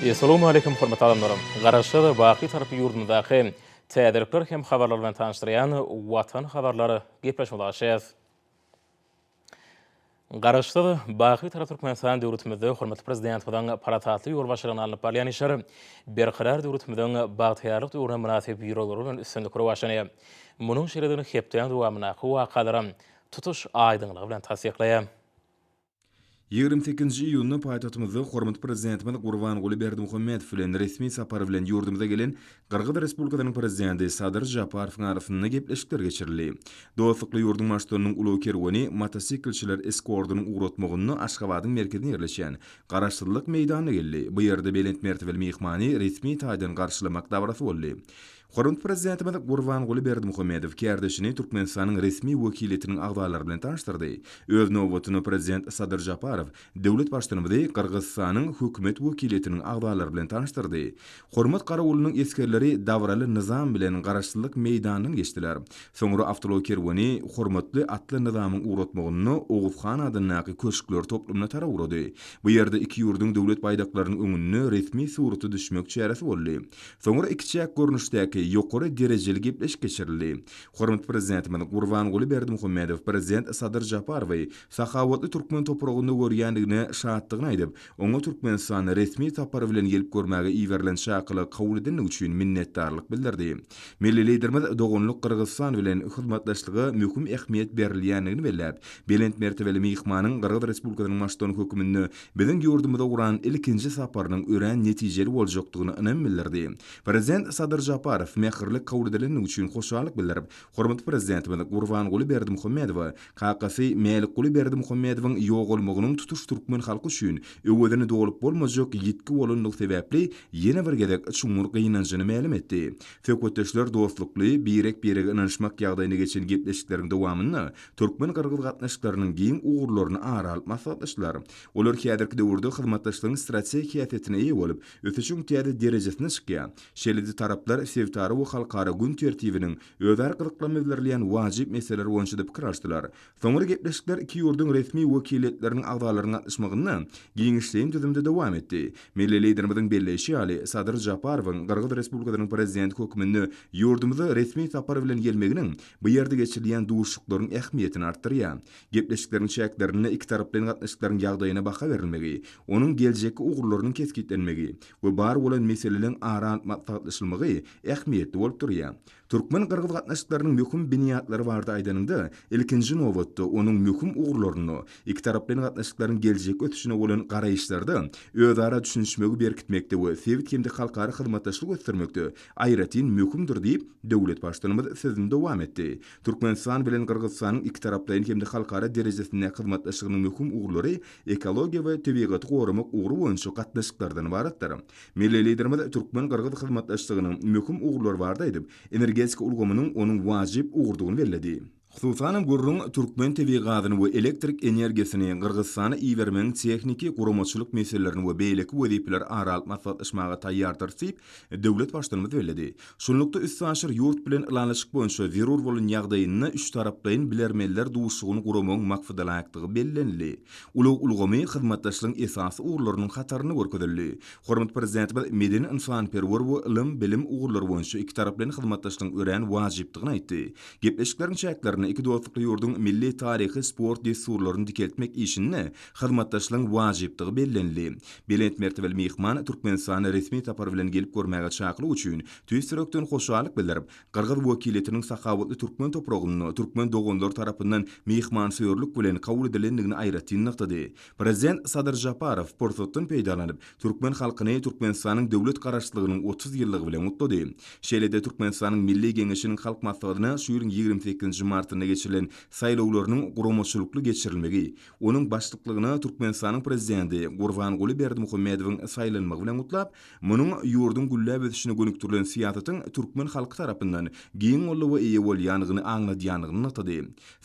Assalamu alaikum hormatly adamlarym. Garaşda baqy tarapy ýurdumyzdaky täderlikler hem habarlar bilen tanışdyrýan Watan Habarlary gepleşmeli. Garaşda baqy tarap Türkmenistan döwletimizde hormatly prezident bilen paratatly ýol başlygyny alyp barýan işler berqarar döwletimizden bagtyarlyk döwrüne münasip ýürelleri bilen üstünlikleri başlanýar. Munyň şeredini hepden dowamyna wakalarym tutuş aýdynlygy bilen tasdiklaýar. 28 iyunny paýtatymyzda hormatly prezidentimiz Gurban Berdimuhammedow bilen resmi sapary bilen ýurdumyza gelen Qırğız Respublikasynyň prezidenti Sadyr Japarowyň arasynda gepleşikler geçirildi. Dostlukly ýurdum maşgynyň uly kerwani motosikletçiler eskordynyň uğratmagyny Aşgabatyň merkezine ýerleşen Garaşdyrlyk meýdanyna geldi. Bu ýerde belent mertebeli mehmany resmi taýdan garşylamak dabrasy boldy. Hormatly prezidentimiz Gurban Berdimuhammedow kärdeşini Türkmenistanyň resmi wekiliýetiniň agdalary bilen tanışdyrdy. Öz nowbatyny prezident Sadyr Japarow döwlet başçylygyny Qırgızstanyň hökümet wekiliýetiniň agdalary bilen tanışdyrdy. Hormat garawulynyň eskerleri dawraly nizam bilen garaşdyrlyk meýdanyny geçdiler. Soňra awtolow kerwani hormatly atly nizamyň uğratmagyny Oğuzhan adynyň köşkler toplumyna tarawurdy. Bu ýerde iki ýurdun döwlet baýdaklarynyň öňüne resmi suraty düşmek çäresi boldy. Soňra iki çäk görnüşdäki ýokary derejeli gepleşik geçirildi. Hormatly prezidentimiz Gurban Berdimuhammedow prezident Sadyr Japarowy sahawatly türkmen topragyny görýändigine şatdygyny aýdyp, oňa Türkmenistan resmi tapary bilen gelip görmäge iýerilen şakyly kabul edilmegi üçin minnetdarlyk bildirdi. Milli liderimiz dogunlyk Qırgızstan bilen hyzmatdaşlygy möhüm ähmiýet berilýändigini belläp, belent mertebeli mehmanyň Qırgız Respublikasynyň maşgyny hökümini biziň ýurdumyzda uran ilkinji saparynyň ören netijeli boljakdygyny önem bildirdi. Prezident Sadyr Japarow mähirlik kabul edilenmegi üçin hoşallyk bildirip, hormatly prezidentimiz Gurban Berdimuhammedow kakasy Melik Berdimuhammedowyň ýogalmagynyň tutuş türkmen halky üçin öwedini dolup bolmajak ýetki bolanlyk sebäpli ýene bir gedek çuňur gynanjyny ma'lum etdi. Hökümetdeşler dostlukly birek-birege inanşmak ýagdaýyna geçen gepleşikleriň dowamyny türkmen Qırgız gatnaşyklarynyň giň ugurlaryny aralyp maslahatlaşdylar. Olar häzirki döwürde hyzmatdaşlygyň strategiýetine ýa bolup, ötüçüň täze derejesine çykýan. Şeýle taraplar sevtary we halkara gün tertibiniň öder gyzyklanma berilýän wajyp meseleleri boýunça pikir alşdylar. Soňra gepleşikler iki ýurdun resmi wekiliýetleriniň agdalarynyň atnaşmagyny giňişleýin düzümde dowam etdi. Milli liderimiziň belleşi ýaly Sadyr Japarowyň Qırgız Respublikasynyň prezident hökümini ýurdumyza resmi tapary bilen gelmeginiň bu ýerde geçirilýän duşuklaryň ähmiýetini artdyrýar. Gepleşikleriň şäklerini iki tarap bilen gatnaşyklaryň ýagdaýyna baka berilmegi, onuň geljeki ugurlarynyň keskitlenmegi we bar bolan meselelerin ara maslahatlaşylmagy ähmiýetli bolup durýar. Türkmen Qırgız gatnaşyklarynyň möhüm biniýatlary bardy aýdanynda ilkinji nowbatda onuň möhüm ugurlaryny iki tarap bilen gatnaşyklaryň geljek ötüşine bolan garaýyşlarda özara düşünişmegi berkitmekde we sevit hemde halkara hyzmatdaşlyk göstermekde aýratyn möhümdir diýip döwlet başçylygymyz sözünde dowam etdi. Türkmenistan bilen Qırgızstanyň iki tarapdaýyn hemde halkara derejesinde hyzmatdaşlygynyň möhüm ugurlary ekologiýa we tebigaty goramak uguru boýunça gatnaşyklardan ibaratdyr. Milli liderimiz Türkmen Qırgız hyzmatdaşlygynyň möhüm ugurlary bardy aýdyp, energetik ulgamynyň onuň wajyp ugurdugyny bellädi. Hususan gurrun Türkmen tebigatyny we elektrik energiýasini Qırgızstana iýermeň texniki guramaçylyk meselelerini we beýleki wezipeler aralyp maslahatlaşmaga taýýardyr diýip döwlet başçylygymyz bellädi. Şunlukda üstünşir ýurt bilen ilanlaşyk boýunça zerur bolan ýagdaýyny üç tarapdaýyn bilermeler duşugyny guramagyň maksadalykdygy bellenli. Ulug ulgamy hyzmatdaşlygyň esasy ugurlarynyň hataryny görkezildi. Hormatly prezidentimiz medeni insanperwer we ilim bilim ugurlary boýunça iki tarap bilen hyzmatdaşlygyň ören wajypdygyny aýtdy. Gepleşikleriň şäklerini iki dostlukly ýurdun milli taryhy sport desturlaryny dikeltmek işini hyzmatdaşlygyň wajypdygy bellenli. Belent mertebeli mehman Türkmenistana resmi tapary bilen gelip görmäge çakly üçin tüýsürekden hoşallyk bildirip, Qırgız wekiliýetiniň sahawatly türkmen topragyny türkmen dogonlar tarapyndan mehmansöýerlik bilen kabul edilendigini aýratyn nykdy. Prezident Sadyr Japarow portotdan peýdalanyp, türkmen halkyny Türkmenistanyň döwlet garaşdyrlygynyň 30 ýyllygy bilen utlady. Şeýle-de Türkmenistanyň milli geňeşiniň halk maslahatyna şu ýylyň 28 martyna geçirilen saýlawlarynyň guramaçylykly geçirilmegi, onuň başlyklygyna Türkmenistanyň prezidenti Gurban Berdimuhammedowyň saýlanmagy bilen utlap, munyň ýurdun güllä bezişine gönüktirilen siýasatyň türkmen halky tarapyndan giň olu we eýe bolýanyny aňladýanyny nykdy.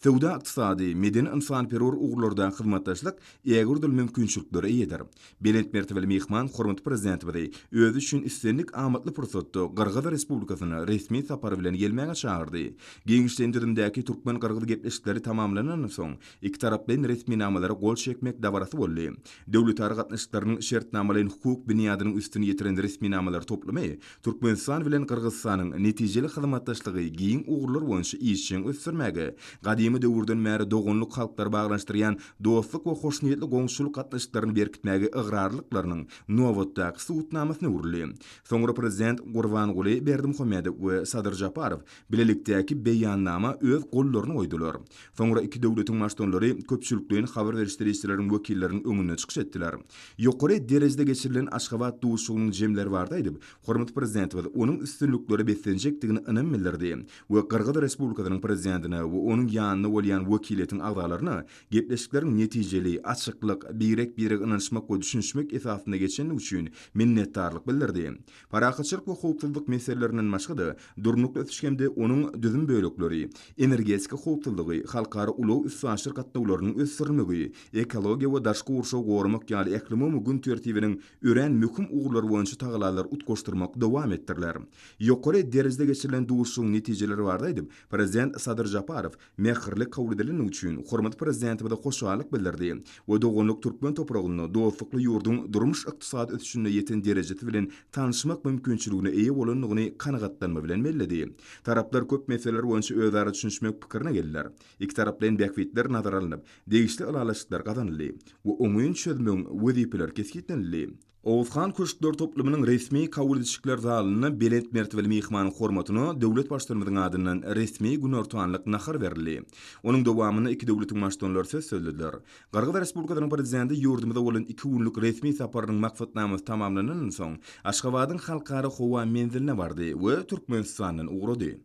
Sowda ykdysady, medeni insanperwer ugurlardan hyzmatdaşlyk ýegürdül mümkinçilikleri eýedir. Belent mertebeli mehman hormatly prezidentimiz özü üçin islenlik amatly pursatda Qırgız Respublikasyna resmi sapary bilen gelmäge çağırdy. Giňişden düzümdäki Türkmen-Kırgız gepleşikleri tamamlanan soň iki tarapdan resmi namalara gol çekmek dabarasy boldy. Döwletara gatnaşyklarynyň şertnamalaryň hukuk büniyadynyň üstüne ýetiren resmi namalar toplamy Türkmenistan bilen Kırgızstanyň netijeli hyzmatdaşlygy giň ugurlar boýunça işçiň ösdürmäge, gadymy döwürden bäri dogunluk halklar baglanşdyrýan dostluk we hoşniýetli goňşuluk gatnaşyklaryny berkitmäge ygrarlyklarynyň nowatdaky suwutnamasyny urly. Soňra prezident Gurbanguly Berdimuhammedow we Sadyr Japarow bilelikdäki beýannama öz gollaryny goýdular. Soňra iki döwletiň başdanlary köpçülikden habar berişdirýärleriň wekilleriniň öňüne çykyş etdiler. Ýokary derejede geçirilen Aşgabat duşugynyň jemleri barda edip, hormatly prezident we onuň üstünlükleri beslenjekdigini ynam bildirdi we Kırgız Respublikasynyň prezidentine we onuň ýanyna bolýan wekilletiň agdalaryna gepleşikleriň netijeli, açyklyk, birek ynanşmak we düşünşmek esasynda geçeni üçin minnetdarlyk bildirdi. Parakatçylyk we howpsuzlyk meselelerinden başga durnukly ötüşkemde onuň düzüm bölekleri, energetika howpsuzlygy, halkara ulaw üstü şirkatlarynyň ösürmegi, ekologiýa we daşky urşaw gormak ýaly iklimi gün tertibiniň ören möhüm ugurlar boýunça tagalarlar utgoşdurmak dowam etdirler. Ýokary derejede geçirilen duşugyň netijeleri barda edip, prezident Sadyr Japarow mähirlik kabul edilen üçin hormatly prezidentime hoşallyk bildirdi we dogunluk türkmen topragyny dostlukly ýurdun durmuş ykdysady ötüşine ýeten derejesi bilen tanışmak mümkinçiligine eýe bolanlygyny kanagatlanma bilen belledi. Taraplar köp meseleler boýunça özara düşünşmek pikirine geldiler. İki taraplaryň bäkbitler nazara alınıp, degişli alalaşyklar gazanyldy we oňuň çözümüň wezipeler kesgitlenildi. Oğuzhan Köşkler toplumynyň resmi kabul edişikler zalyna belet mertebeli mehman hormatyny döwlet başlarymyň adyndan resmi günortanlyk nahar berildi. Onuň dowamyny iki döwletiň başdanlary söz söylediler. Kırgız Respublikasynyň prezidenti ýurdumyzda bolan 2 günlük resmi saparynyň maksatnamasy tamamlanan soň Aşgabatyň halkara howa menziline bardy we Türkmenistanyň ugrady.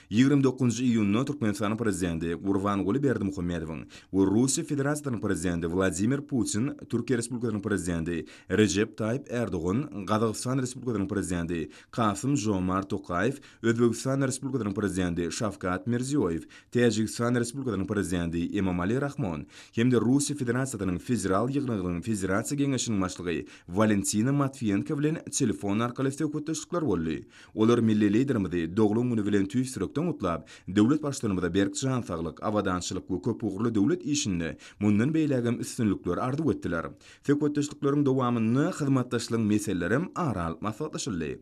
29 iyunna Türkmenistanyň prezidenti Gurbanguly Berdimuhammedow we Russiýa Federasiýasynyň prezidenti Vladimir Putin, Türkiýe Respublikasynyň prezidenti Recep Tayyip Erdogan, Gazagystan Respublikasynyň prezidenti Kasym-Jomart Tokayew, Özbegistan Respublikasynyň prezidenti Şavkat Mirziyoyew, Täjikistan Respublikasynyň prezidenti Emomali Rahmon, hemde Russiýa Federasiýasynyň federal ýygnagynyň federasiýa geňeşiniň başlygy Valentina Matviyenko bilen telefon arkaly söhbetleşikler boldy. Olar milli liderimizi dogluň güni bilen tüýsürekden utlap, döwlet başlarymyza berkjan saglyk, awadançylyk we köp ugurly döwlet işinde mundan beýlegem üstünlükler ardy etdiler. Söhbetleşikleriň dowamyny hyzmatdaşlygyň meselelerim aral maslahatlaşyldy.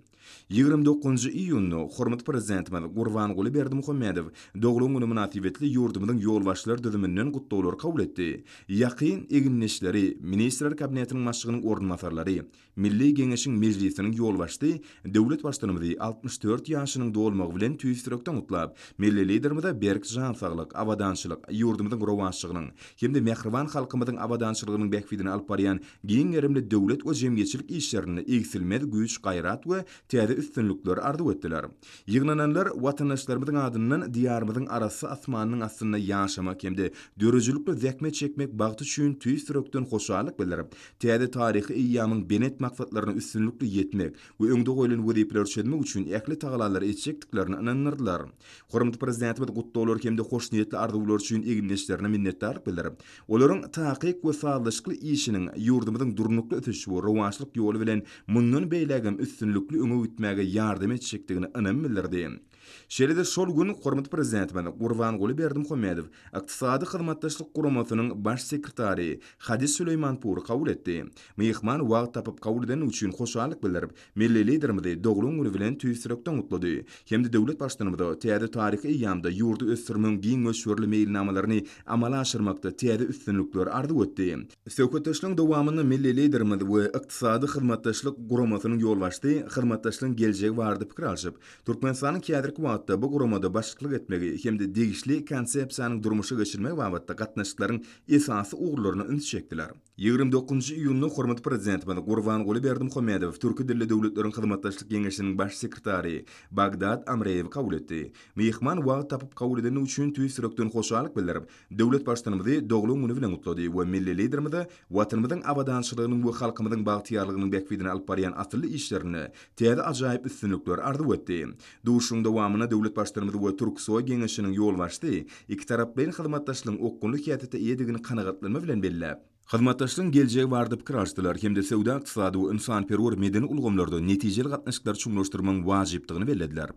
29 iyunny hormatly prezidentimiz Gurbanguly Berdimuhammedow dogluň güni münasibetli ýurdumyzyň ýolbaşçylar düzümünden gutlawlary kabul etdi. Ýakyn eginleşleri, ministrler kabinetiniň başlygynyň ornmasarlary, Milli Geňeşiň mejlisiniň ýolbaşçy, döwlet başlarymyzy 64 ýaşynyň dolmagy bilen tüýsürekden utlap, milli liderimize berkjan saglyk, awadançylyk, ýurdumyzyň rowaşçylygynyň hemde mehriban halkymyzyň awadançylygynyň bäkbidini alyp barýan giň erimli döwlet we jemgyýetçilik işlerini egsilmez güýç, gaýrat we täze üstünlükler ardy etdiler. Ýygnananlar watandaşlarymyzyň adyndan diýarymyzyň arasy asmanynyň astynda ýaşamak hemde dörejülikle zähmet çekmek bagty üçin tüýsürekden hoşallyk bildirip, täze taryhy eýýamyň benet maksatlaryna üstünlükle ýetmek we öňde goýulan wezipeler çözmek üçin ähli tagalarlar etjekdiklerini inanyrdylar. Hormatly prezidentimiz gutlawlar hemde hoşniýetli arzuwlar üçin eginleşlerine minnetdarlyk bildirip, olaryň takyk we sağlaşykly işiniň ýurdumyzyň durnukly ötüşi we rowaşlyk ýoly bilen mundan beýlegem üstünlükli öňe gitmäge ýardam etjekdigini ynam bildirdi. Şeýle şol gün hormatly prezidentimiz Gurbanguly Berdimuhammedow ykdysady hyzmatdaşlyk guramasynyň baş sekretary Hadis Süleymanpour kabul etdi. Mehman wagt tapyp kabul eden üçin hoşallyk bildirip, milli liderimizi dogluň güni bilen tüýsürekden utlady. Hemde döwlet başlarymyza täze taryhy ýamda ýurdu ösdürmeň giň öşürli meýilnamalaryny amala aşyrmakda täze üstünlükler ardy etdi. Söhbetleşikleriň dowamyny milli liderimiz we ykdysady hyzmatdaşlyk guramasynyň ýolbaşçy, hyzmatdaşlygyň geljegi bardy pikir alşyp, Türkmenistanyň kädirki wagtda bu guramada başçylyk etmegi hemde degişli konsepsiýanyň durmuşa geçirmek wagtda gatnaşyklaryň esasy ugurlaryny ünçekdiler. 29 iyunny hormatly prezidentimiz Gurbanguly Berdimuhammedow Türkiýe dilli döwletleriň hyzmatdaşlyk geňeşiniň baş sekretary Bagdad Amreýew kabul etdi. Mehman wagt tapyp kabul edeni üçin tüýsürekden hoşallyk bildirip, döwlet başlarymyzy dogluň güni bilen utlady we milli liderimize watanymyzyň awadançylygynyň we halkymyzyň bagtyýarlygynyň bäkbidini alyp barýan asly işlerini täze ajaýyp üstünlükler ardy etdi. Duşuň dowamyna döwlet başlarymyzy we Türksoy geňeşiniň ýolbaşçy iki taraplaryň hyzmatdaşlygyň okgunlyk ýatyta eýedigini kanagatlanma bilen belläp, Hizmatdaşlygyň geljegi barada pikir açdylar. Hemde sewda ykdysady we insanperwer medeni ulgamlarda netijeli gatnaşyklar çuňlaşdyrmaň wajypdygyny bellädiler.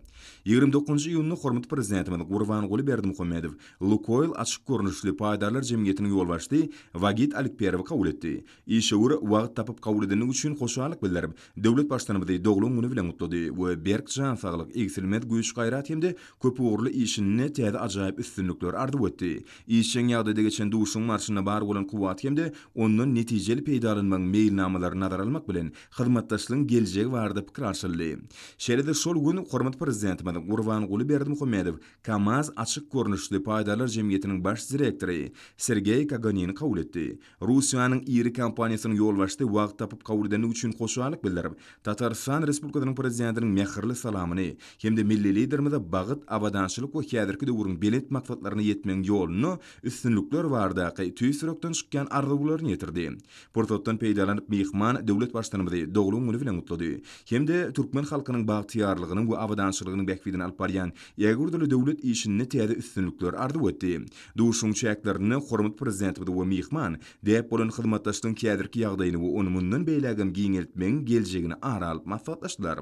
29 iýuny hormat prezidentimiz Gurbanuly Berdimuhammedow Lukoil açyk görnüşli paýdarlar jemgyýetiniň ýolbaşçy Wagit Alikperowy kabul etdi. Işewur wagt tapyp kabul edilmegi üçin hoşallyk bildirip, döwlet başlanyny dogluň güni bilen gutlady we berk jan saglyk, eksilmet güýç gaýrat hemde köp uğurly işine täze ajaýyp üstünlikler ardyp ötdi. İşiň ýagdaýda geçen duşuň marşyna bar bolan kuwat hemde onun netijeli peýdalanmaň meýilnamalaryny nazara almak bilen hyzmatdaşlygyň geljegi barada pikir açyldy. Şeýle-de şol gün hormat prezidentimiz Gurbanuly Berdimuhammedow Kamaz açyk görnüşli paýdarlar jemgyýetiniň baş direktory Sergey Kaganiny kabul etdi. Russiýanyň iri kampaniýasynyň ýolbaşçy wagt tapyp kabul edilmegi üçin hoşallyk bildirip, Tatarstan Respublikasynyň prezidentiniň mehirli salamyny hemde milli liderimize bagyt, abadançylyk we häzirki döwrüň belet maksatlaryna ýetmeň ýoluny üstünlikler bardaky tüýsürekden çykýan arzuwlaryny ýetirdi. Portotdan peýdalanyp mehman döwlet başlanyny dogluň güni bilen gutlady. Hemde türkmen halkynyň bagtyarlygynyň we abadançylygynyň bekbidini alyp barýan ýagurdaly döwlet işini täze üstünlikler ardyp ötdi. Duşuň çäklerini hormat prezidentimiz we mehman diýip bolan hyzmatdaşlygyň häzirki ýagdaýyny we onu mundan beýlägem giňeltmeň geljegini ara alyp maslahatlaşdylar.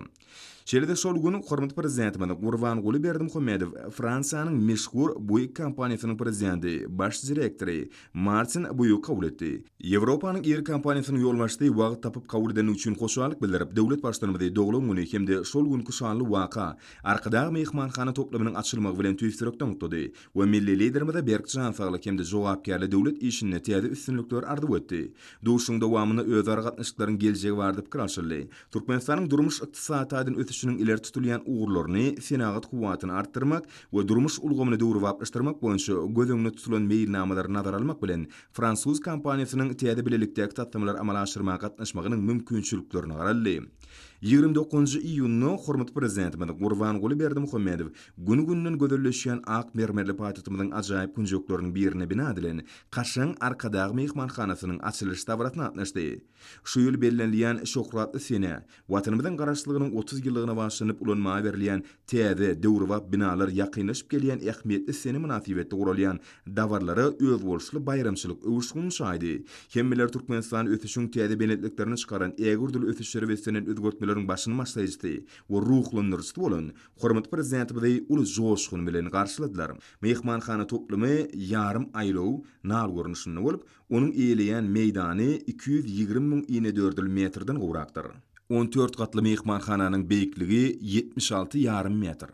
Şeýle-de şol gün hormat prezidentimiz Gurbanuly Berdimuhammedow Fransiýanyň meşhur buýuk kampaniýasynyň prezidenti, baş direktory Martin Buyu kabul etdi. Ýewropanyň iri kampaniýasynyň ýolbaşçy wagt tapyp kabul edilmegi üçin hoşallyk bildirip, döwlet başlanyny dogluň güni hemde şol günki şanly waka arkadagy mehmanhana toplamynyň açylmagy bilen tüýsürekden gutlady we milli liderimize berk jan saglyk hemde jogapkärli döwlet işine täze üstünlikler ardyp ötdi. Duşuň dowamyny özara gatnaşyklaryň geljegi barada pikir açyldy. Türkmenistanyň durmuş ykdysadyň ötüşiniň ileri tutulýan uğurlaryny, senagat kuwatyny artdyrmak we durmuş ulgamyny döwrüpleşdirmek boýunça gözüňde tutulan meýilnamalary nazara almak bilen Fransuz kampaniýasynyň täze bilelikdäki tatlamalar amala aşyrmaga gatnaşmagynyň mümkinçiliklerini garaldy. 29 iýuny hormat prezidentimiz Gurbanuly Berdimuhammedow gün-günden gözelleşýän ak mermerli paýtatymyň ajaýyp günjoklarynyň birine bina edilen Kaşyň arkadagy mehmanhanasynyň açylyş tabaratyna gatnaşdy. Şu ýyl bellenilýän şöhratly sene watanymyzyň garaşlygynyň 30 ýyllygyna başlanyp ulanmaga berilýän täze döwrüwap binalar ýakynlaşyp gelýän ähmiýetli sene münasibetde gurulýan dawarlary öz bolşly bayramçylyk öwüşgün şaýdy. Hemmeler Türkmenistan ötüşüň täze benetliklerini çykaran ägürdül ötüşleri we senen özgörtmeler başyny maslahatçy we ruhlandyrçy bolan hormat prezidentimizi uly joşgun bilen garşyladylar. Mehmanhana toplamy ýarym aýlaw nal görnüşinde bolup, onuň eýleýän meýdany 220 000 iğne dördül metrden gowrakdyr. 14 gatly mehmanhananyň beýikligi 76,5 metr.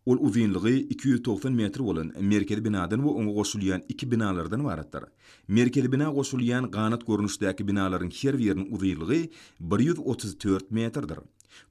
Ol uzunlygy 290 metr bolan merkezi binadan we oňa goşulýan 2 binalardan ibaratdyr. Merkezi bina goşulýan ganat görnüşdäki binalaryň her biriniň uzunlygy 134 metrdir.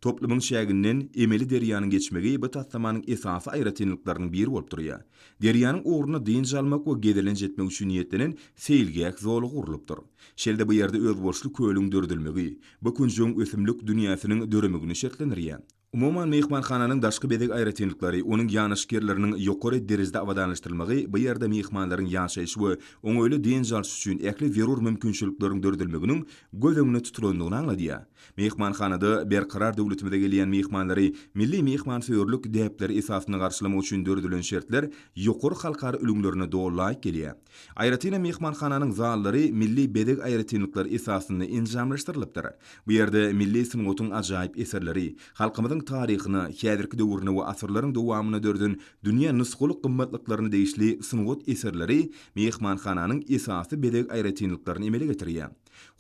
Toplamyň şäginden emeli derýanyň geçmegi bu tatlamanyň esasy aýratynlyklarynyň biri bolup durýar. Derýanyň uğruna diň jalmak we gedelen jetmek üçin niýetlenen seýilgäk zolu gurulypdyr. Şeýle bu ýerde öz bolşly köýlüň dördülmegi, bu kunjung ösümlik dünýäsiniň döremegini şertlendirýär. Umuman mehmanhananyň daşky bedek aýratynlyklary, onuň ýanyşgerleriniň ýokary derejede awadanlaşdyrylmagy, bu ýerde mehmanlaryň ýaşaýyşy we oňoýly diň jalşy üçin äkli werur mümkinçilikleriň dördülmeginiň göz tutulandygyny anladýar. Mehmanhanada berqarar döwletimize gelýän mehmanlary milli mehmansewerlik däpleri esasyna garşylamak üçin dördülen şertler ýokary halkary ölümlerine dolaýyk gelýär. Aýratyna mehmanhananyň zallary milli bedek aýratynlyklar esasyna injamlaşdyrylypdyr. Bu ýerde milli süngatyň ajaýyp eserleri, halkymyzyň taryhyny, häzirki döwrüni we asyrlaryň dowamyny dördün dünýä nusgulyk gymmatlyklaryny değişli süngat eserleri mehmanhananyň esasy bedek aýratynlyklaryny emele getirýär.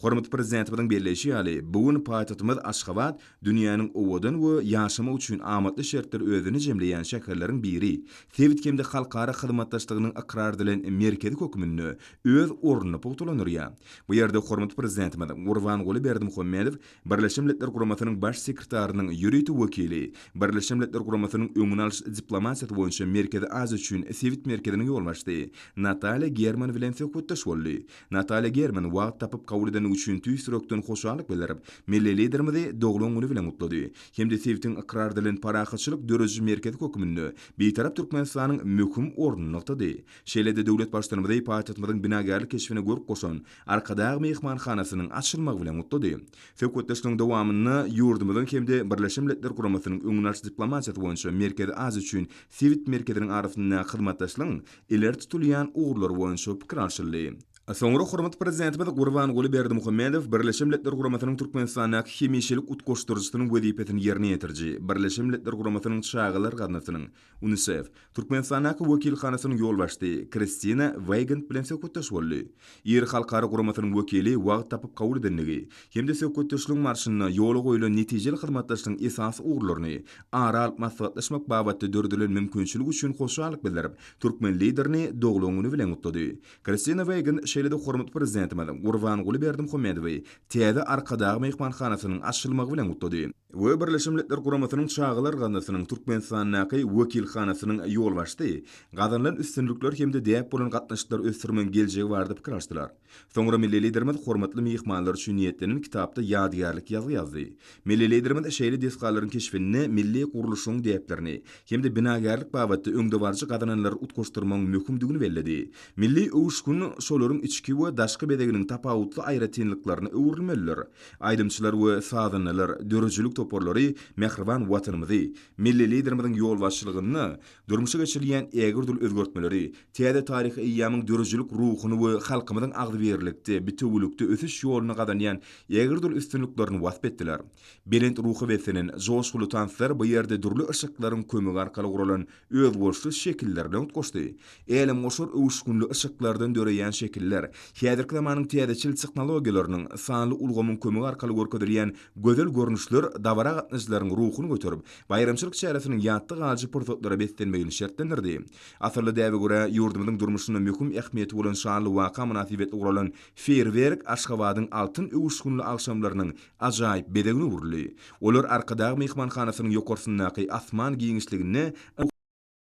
Hormat prezidentimiň belleşi ýaly bugun paýtatymyz Aşgabat dünýäniň owadan we ýaşamak üçin amatly şertler özüni jemleýän şäherleriň biri. Sevitgemde halkara hyzmatdaşlygynyň akrar edilen merkezi kökümini öz ornuny putulanýar. Bu ýerde hormat prezidentimiz Gurbanuly Berdimuhammedow Birleşmiş Milletler Guramasynyň baş sekretärining ýürüýti wekili, Birleşmiş Milletler Guramasynyň öňüne alyş diplomatiýa boýunça merkezi az üçin Sevit merkeziniň ýolbaşçy Natalia German bilen söhbetdeş boldy. Natalia German wagt tapyp kabul eden üçin tüýsürekden hoşallyk bildirip, milli liderimizi dogluň güni bilen gutlady. Hemde Sevitiň akrar edilen parahatçylyk döreji merkezi kökümini beýtarap Türkmenistanyň möhüm ornuny nokdady. Şeýle-de döwlet başlanyny paýtatymyň binagarlyk keşfine görüp goşan arkadagy mehmanhanasynyň açylmagy bilen gutlady. Söhbetdeşligiň dowamyny ýurdumyzyň hemde Birleşmiş Milletler Guramasynyň öňüne alyş diplomatiýa boýunça merkezi az üçin Sevit merkeziniň arasynda hyzmatdaşlygyň ileri tutulýan uğurlary boýunça pikir alşyldy. Soňra hormat prezidentimiz Gurbanguly Berdimuhammedow Birleşen Milletler Guramasynyň Türkmenistana hemişelik utgoşdurjysynyň wezipetini ýerine ýetirji. Birleşen Milletler Guramasynyň şagylar gadasynyň UNICEF Türkmenistana wekilhanasynyň ýolbaşdy Kristina Weigand bilen söhbetdeş boldy. Ýer halkara guramasynyň wekili wagt tapyp kabul edendigi hemde söhbetdeşligiň marşyna ýola goýulan netijeli hyzmatdaşlygyň esas ugurlaryny ara alyp maslahatlaşmak babatda dördülen mümkinçiligi üçin hoşallyk bildirip Türkmen liderini doglagyny bilen gutdy. Kristina Weigand şeýlede hormat prezidentimiz Gurbanguly Berdimuhammedow täze arkadagy mehmanhanasynyň açylmagy bilen gutdy. We Birleşen Milletler Guramasynyň şagylar gadasynyň Türkmenistanaky wekilhanasynyň ýolbaşdy. Gadanlan üstünlükler hemde däp bolan gatnaşyklar ösdürmen geljegi bardy pikir açdylar. Soňra milli liderimiz hormatly mehmanlar üçin niýetlenen kitapda ýadygarlyk ýazy ýazdy. Milli liderimiz şeýle deskalaryň keşfini, milli guruluşyň däplerini hemde binagarlyk babatda öňde barjy gadananlar utgoşdurmagyň möhümdigini belledi. Milli öwüşgün şolaryň içki we daşky bedeginiň tapawutly aýratynlyklaryny öwürmeliler. Aýdymçylar we sadanlar, dörejlik toporlary mehriban watanymyzy, milli liderimiziň ýolbaşçylygyny, durmuşa geçirilýän ägirdül özgörtmeleri, täze taryhy ýamyň dörejlik ruhuny we halkymyzyň agdyberlikde, bitewlikde ösüş ýoluny gadanýan ägirdül üstünliklerini wasp etdiler. Belent ruhy besenen joşgulu tanslar bu ýerde durly ışıklaryň kömegi arkaly guralan özgoşly şekillerden utgoşdy. Elim oşur öwüşgünli ışıklardan döreýän şekiller, häzirki zamanyň täzeçil tehnologiýalarynyň sanly ulgamyň kömegi arkaly görkezilýän gözel görnüşler dabara gatnaşyklaryň ruhuny götürip, bayramçylyk çäreşiniň ýatdy galjy pursatlara beslenmegini şertlendirdi. Asyrly däwe görä ýurdumyzyň durmuşyna möhüm ähmiýeti bolan şanly waka münasibetli guralan feýerwerk Aşgabatyň altyn öwüşgünli akşamlarynyň ajaýyp bedegini urly. Olar arkadagy mehmanhanasynyň ýokarsynaky asman giňişligini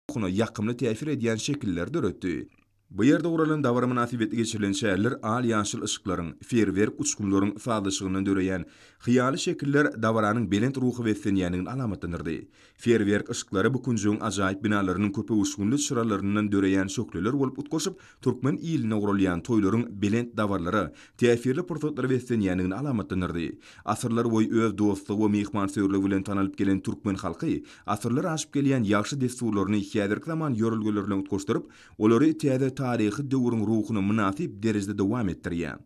ruhuny ýakymly täsir edýän şekiller döretdi. Bu ýerde guralan dawara münasibetli geçirilen şäherler al ýaşyl ışıklaryň, feýerwerk uçkunlaryň sadyşygynyň döreýän hyýaly şekiller dawaranyň belent ruhy beslenýändigini alamatlanyrdy. Feýerwerk ışıklary bu kunjuň ajaýyp binalarynyň köpe uçkunly çyralaryndan döreýän şökleler bolup utgoşup, türkmen iline gurulýan toýlaryň belent dawarlary, täsirli portretlary beslenýändigini alamatlanyrdy. Asyrlar boý öz dostlugy we mehmansöwürligi bilen tanalyp gelen türkmen halky, asyrlar aşyp gelýän ýaxşy desturlaryny häzirki zaman ýörelgeler bilen utgoşduryp, olary täze taryhy döwrüň ruhuny münasip derejede dowam etdirýär.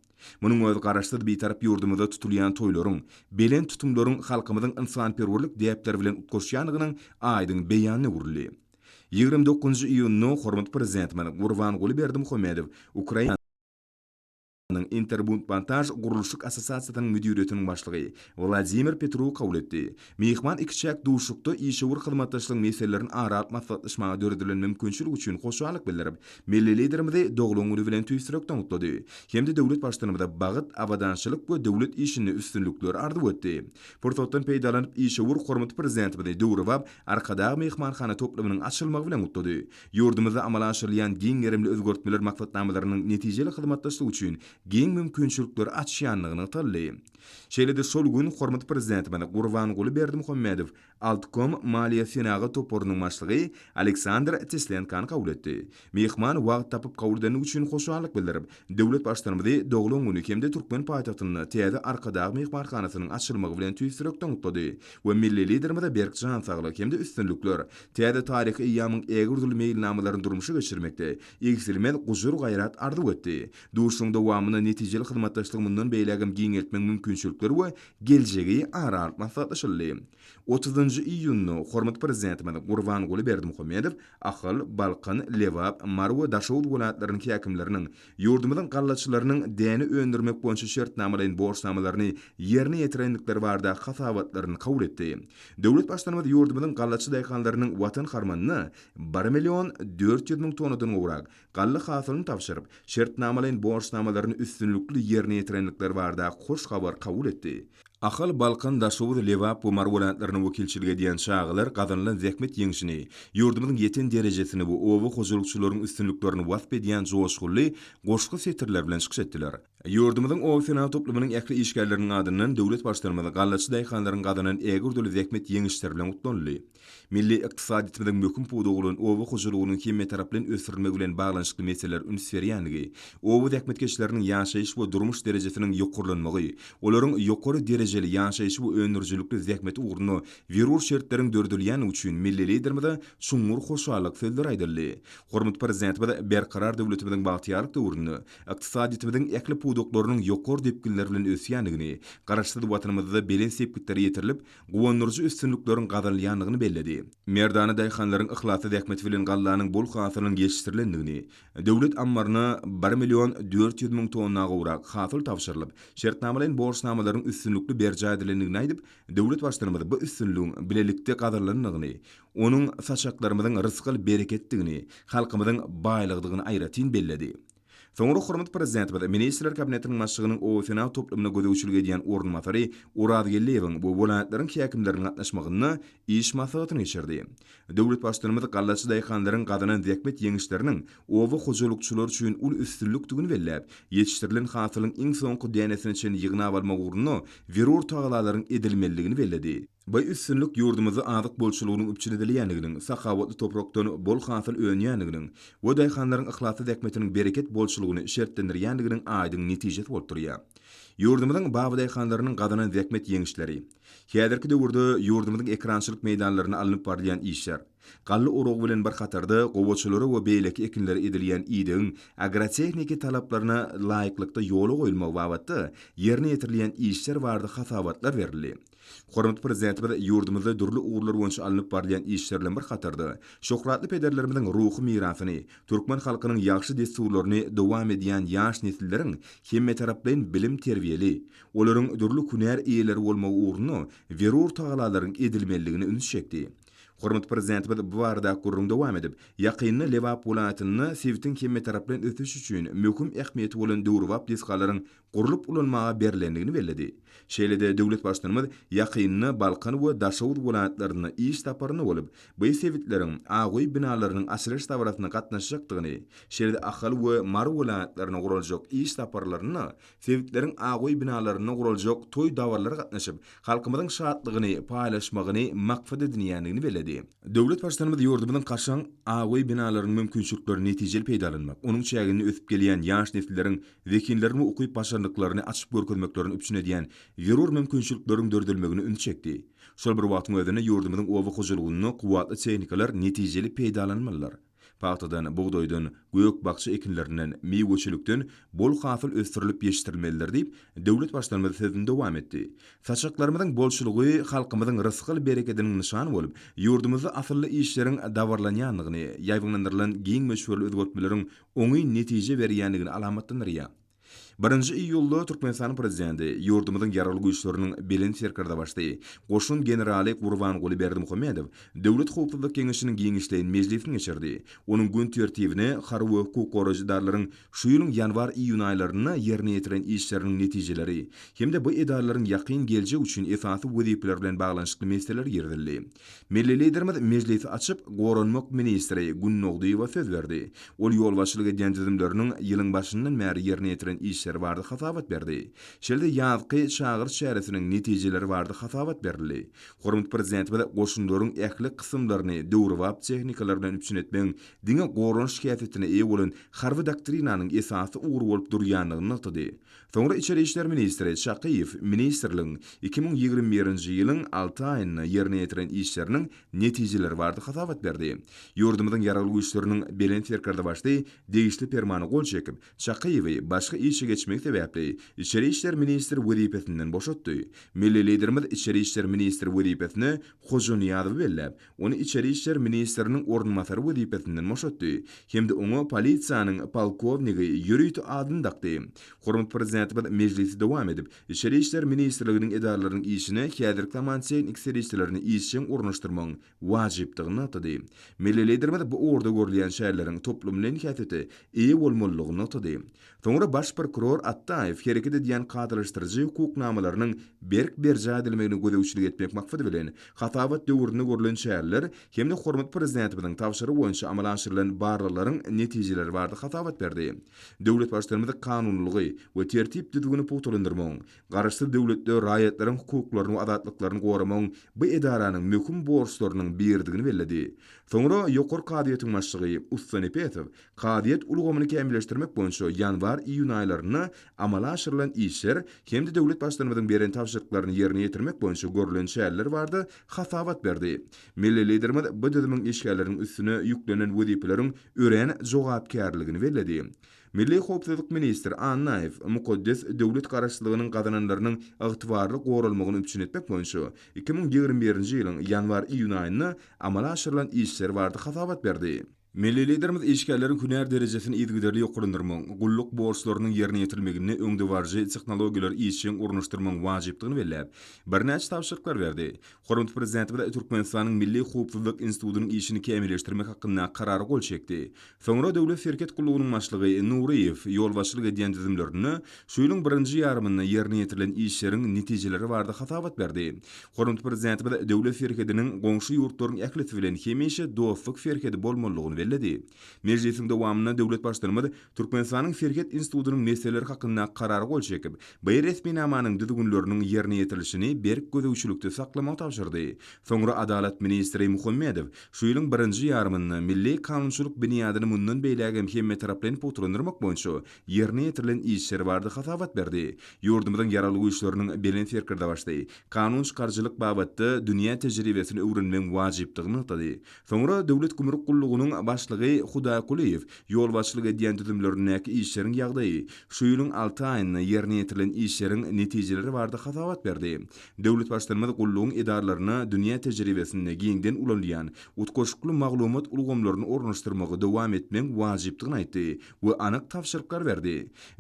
Munyň öz garaşdy bir tarap ýurdumyzda tutulýan toýlaryň, belen tutumlaryň halkymyzyň ynsanperwerlik däpleri bilen utgoşýanlygynyň aýdyň beýanyny urly. 29 iýuny hormat prezidentimiz Gurbanguly Berdimuhammedow Ukraina Interbund Bantaj Guruluşyk Assosiasiýasynyň müdiriýetiniň başlygy Vladimir Petrov kabul etdi. Mehman ikişäk duşukda işewur hyzmatdaşlyk meselelerini ara alyp maslahatlaşmaga döredilen mümkinçilik üçin hoşallyk bildirip, milli liderimizi doglagyny bilen tüýsürekden gutlady. Hemde döwlet başçylygynda bagyt, abadançylyk we döwlet işini üstünlükleri ardy etdi. Portotdan peýdalanyp işewur hormat prezidentimizi döwrüp, arkadagy mehmanhana toplamynyň açylmagy bilen gutlady. Ýurdumyzda amala aşyrylan giň gerimli özgörtmeler maksatnamalarynyň netijeli hyzmatdaşlygy üçin giň mümkinçilikler açýanlygyny taldy. Şeýlede şol gün hormat prezidentimiz Gurbanguly Berdimuhammedow Altkom Maliýe Senagy toporunyň başlygy Aleksandr Teslenkan kabul etdi. Mehman wagt tapyp kabul edeni üçin hoşallyk bildirip, döwlet başçylygymyzy doglagyny hemde türkmen paýtagtyny täze arkadagy mehmanhanasynyň açylmagy bilen tüýsürekden gutlady we milli liderimize berkjan saglyk hemde üstünlükler, täze taryhy ýamyň ägirdül meýilnamalaryny durmuşa geçirmekde egsilmen gujur gaýrat ardy etdi. Duşuň dowamyny netijeli hyzmatdaşlyk mundan beýlegim giňeltmek mümkinçilikleri we geljegi ara alyp maslahatlaşyldy. 30 iýuny hormat prezidentimiz Gurbanguly Berdimuhammedow Ahal, Balkan, Lewap, Marwa Daşowut welaýatlarynyň häkimleriniň ýurdumyzyň gallaçylarynyň däni öndürmek boýunça şertnamalaryň borçnamalaryny ýerine ýetirenlikleri barada hasawatlaryny kabul etdi. Döwlet başçylygymyz ýurdumyzyň gallaçy daýkanlarynyň Watan Habarlaryny 1 million 400 000 tonadan gowrak galla hasylyny tapşyryp, şertnamalaryň borçnamalaryny üstünlükli ýerine ýetirenlikleri barada hoş habar kabul etdi. Ahal, Balkan, Daşowut, Lewap we Marwa welaýatlarynyň wekilçiligi edýän şagylar gadanlan zähmet ýeňişini, ýurdumyzyň ýeten derejesini we O.Hojaniyazow üstünlüklerini wasp edýän joşguly goşky setirler bilen çykyş etdiler. Yurdumyzyň o sena toplumynyň äkli işgärleriniň adyndan döwlet başlanmaly gallaçy daýhanlaryň gadynyň ägir zähmet ýeňişler bilen utlanly. Milli ykdysadyýetimiň möhüm pudugynyň O.Hojaniyazowynyň hemme taraplan ösürilmegi bilen baglanşykly meseleler üns berýänligi, o zähmetkeşleriniň ýaşaýyş we durmuş derejesiniň ýokurlanmagy, olaryň ýokary derejeli ýaşaýyş we önürjülükli zähmeti ugruna werur şertleriň dördülýän üçin milli lidermide şuňur hoşallyk sözler aýdyldy. Hormat prezident berkarar döwletimiň bagtyarlyk döwrüni, ykdysadyýetimiň äkli puduklarynyň ýokary depkinler bilen ösýänligini, garaşsyz watanymyzda belen sepkitleri ýetirilip, gowannyrjy üstünlikleriň gadanlýanlygyny belledi. Merdany daýhanlaryň ihlasy zähmeti bilen gallanyň bol hasylynyň geçişdirilendigini, döwlet ammaryna 1.400.000 tonna gowrak hasyl tapşyrylyp, şertnamalaryň borçnamalaryň üstünlikli berjä edilendigini aýdyp, döwlet başlanmaly bu üstünlüğün bilelikde gadarlanmagyny, onuň saçaklarymyzyň rızkyl bereketdigini, halkymyzyň baýlygyny aýratyn belledi. Soňra hormat prezident we ministrler kabinetiniň başlygynyň o sena toplumyna gödegçilik edýän ornmatary Urad Gelleýewiň bu bolanatlaryň häkimleriň gatnaşmagyny iş maslahatyny geçirdi. Döwlet başlanmaly gallaçy daýhanlaryň gadynyň zähmet ýeňişleriniň owa hojalykçylar üçin ul üstünlükdigini belläp, ýetişdirilen hasylyň iň soňky dänesini üçin ýygnap almak ugruna werur taýlalaryň edilmeligini belledi. Bu üstünlük yurdumyzy azyk bolçulugynyň üpçün edilýänliginiň, sakawatly toprakdan bol hasyl öňýänliginiň, we daýhanlaryň ihlasy zähmetiniň bereket bolçulugyny şertlendirýänliginiň aýdyň netijesi bolup durýar. Yurdumyzyň baby daýhanlarynyň gadynyň zähmet ýeňişleri, häzirki döwürde yurdumyzyň ekrançylyk meýdanlaryna alınıp barýan işler, gally urug bilen bir hatarda gowaçylary we beýleki ekinleri edilýän ýydyň agrotexniki talaplaryna laýyklykda ýola goýulmagy babatda ýerine ýetirilýän işler barada hasawatlar berildi. Hormat prezident we yurdumyzda durly uğurlar boýunça alınıp barýan işler bilen bir hatarda şöhratly pederlerimiziň ruhy mirasyny, türkmen halkynyň ýaxşy desturlaryny dowam edýän ýaş nesilleriň hemme tarapdan bilim terbiyeli, olaryň durly kunär eýeleri bolmagy ugruna werur taýlalaryň edilmeligini üns çekdi. Hormat prezident bu barada gurrun dowam edip, ýakyny lewap bolatyny sewitin hemme tarapdan ötüş üçin möhüm ähmiýeti bolan döwrwap deskalaryň gurulyp ulanmaga berilendigini belledi. Şeýlede döwlet başlanmaly ýakyny Balkan we Daşawut bolatlaryny iş taparyny bolup, bu sewitleriň agoý binalarynyň açylyş tabaratyna gatnaşjakdygyny, şeýlede Ahal we Mar bolatlaryna guraljak iş taparlaryny, sewitleriň agoý binalaryna guraljak toý dawarlary gatnaşyp, halkymyzyň şadlygyny paýlaşmagyny maksat edilýändigini belledi. Döwlet başlanmaly ýurdumyzyň kaşaň agoý binalarynyň mümkinçilikleri netijeli peýdalanmak, onuň çägini ösüp gelýän ýaş nesillerin wekillerini okuýup başardyklaryny açyp görkezmeklerini üpçün edýän werur mümkinçilikleriň dördülmegini üns çekdi. Şol bir wagtyň özünde ýurdumyzyň owa hojalygyny kuwatly tehnikalar netijeli peýdalanmalylar. Paýtadan, buğdoýdan, göýök bakçy ekinlerinden, meýweçilikden bol hasyl ösdürilip ýeşdirilmelidir diýip döwlet başlanmaly sözünde dowam etdi. Saçaklarymyzyň bolçulugy halkymyzyň rızkyl bereketiniň nyşany bolup, ýurdumyzda asylly işleriň dawarlanýanlygyny, ýaýwanglandyrylan giň meşhurly özgörtmeleriň oňy netije berýänligini alamatlanýar. 1 iyulda Türkmenistan prezidenti yurdumyzyň ýaraly güýçleriniň belen serkerda başdy. Goşun generali Watan Habarlary döwlet hukuklyk keňeşiniň giňişleýän mejlisini geçirdi. Onuň gün tertibine harby hukuk goraýjylaryň şu ýylyň ýanwar-iýun aýlaryna ýerine ýetiren işleriniň netijeleri, hemde bu edalaryň ýakyn geljek üçin esasy wezipeler bilen baglanşykly meseleler ýerdildi. Milli liderimiz mejlisi açyp, goranmak ministri Gunnogdyýewa söz berdi. Ol ýol başçylyk edýän düzümleriniň ýylyň başyndan bäri ýerine ýetiren işler bardy hasawat berdi. Şeýle ýazgy şagyr şäheresiniň netijeleri bardy hasawat berildi. Hormat prezident we goşunlaryň ähli kysymlaryny döwrwap tehnikalar bilen üpçün etmeň diňe goranç käfetine eýe bolan harby doktrinanyň esasy ugry bolup durýanlygyny nykdy. Soňra içeri işler ministri Şakyýew ministrligiň 2021-nji ýylyň 6 aýyna ýerine ýetiren işleriniň netijeleri bardy hasawat berdi. Ýurdumyzyň ýaraly güýçleriniň belen serkerda başdy, degişli permany gol çekip, Şakyýewi başga işe geçmek sebäpli içeri işler ministri wezipesinden boşatdy. Milli liderimiz içeri işler ministri wezipesini O.Hojaniyazow belläp, onu içeri işler ministriniň ornmasary wezipesinden boşatdy. Hemde oňa polisiýanyň polkovnigi ýürüýti adyny takdy. Hormat prezident mejlisi dowam edip, içeri işler ministrliginiň edaralarının işine häzirki zamançyň ekserişlerini işçiň ornaşdyrmaň wajypdygyny atdy. Milli liderimiz bu orda görülýän şäherleriň toplumynyň häsiýeti eýe bolmalylygyny atdy. Soňra baş prokuror prokuror Attaev hareket ediyen kadrlaştırıcı hukuknamalarının berk berja edilmegini gödewçilik etmek maksady bilen hatabat döwründe görülen şäherler hem de hormat prezidentimiň tawşyry boýunça amala aşyrylan barlaryň netijeleri bardy hatabat berdi. Döwlet başlarymyzy kanunlygy we tertip düzgüni putulandyrmagyň, garaşdy döwletde raýatlaryň hukuklaryny we adatlyklaryny goramagyň bu edaranyň möhüm borçlarynyň birdigini belledi. Soňra ýokary kadiýetiň başlygy Ustan Epetov kadiýet ulgamyny kämilleşdirmek boýunça ýanwar-iýun aýlaryna amala aşyrylan işler hem de döwlet başlarymyzyň beren tawşyrlyklaryny ýerine ýetirmek boýunça görülen şäherler bardy, hatabat berdi. Milli liderimiz bu düzümň işgärläriniň üstüne ýüklenen wezipeleriň ören jogapkärligini belledi. Milli Howpsuzlyk ministri Annaev mukaddes döwlet garaşlygynyň gazananlarynyň ygtybarly gorulmagyny üçin etmek boýunça 2021-nji ýylyň ýanwar-iýun aýyna amala aşyrylan işler bardy, hatabat berdi. Milli liderimiz işgärleriň hünär derejesini ýetgidärli ýokurundyrmaň, gulluk borçlarynyň ýerine ýetirilmegini öňde barjy tehnologiýalar işin urunuşdyrmaň wajypdygyny bellep, birnäçe tawşyryklar berdi. Hormat prezidentimiz Türkmenistanyň Milli Howpsuzlyk institutynyň işini kämilleşdirmek hakynda karary gol çekdi. Soňra döwlet şirket gullugynyň başlygy Nuriyev ýol başlyk edýän düzümlerini şu ýylyň birinji ýarymynda ýerine ýetirilen işleriň netijeleri bardy, hatabat berdi. Hormat prezidentimiz döwlet şirketiniň goňşy ýurtlaryň ählisi bilen hemişe dostlyk şirketi bolmalygyny Meclisiň dowamyna döwlet başlarymyz Türkmenistanyň şirket institutynyň meseleleri hakynda karary gol çekip, bu resmi namanyň düzgünleriniň ýerine ýetirilişini berk gödewçilikde saklamagy tapşyrdy. Soňra Adalet ministri Muhammedow şu ýylyň birinji ýarymynda milli kanunçylyk biniýadyny mundan beýlägem hemme taraplan putulandyrmak boýunça ýerine ýetirilen işler bardy, hatabat berdi. Ýurdumyzyň ýaraly işleriniň belen ferkirde başdy. Kanun çykarjylyk babatda dünýä tejribesini öwrenmek wajypdygyny ýetdi. Soňra döwlet gümrük gullugynyň başlygy Hudaýkuliýew ýol başlyk edýän düzümlerindäki işleriň ýagdaýy, şu ýylyň 6 aýyna ýerine ýetirilen işleriň netijeleri bardy, hatabat berdi. Döwlet başlarymyz gullugyň edarlaryna dünýä tejribesinde giňden ulanýan utkoşukly maglumat ulgamlaryny ornaşdyrmagy dowam etmek wajypdygyny aýtdy we anyk tawşyryklar berdi.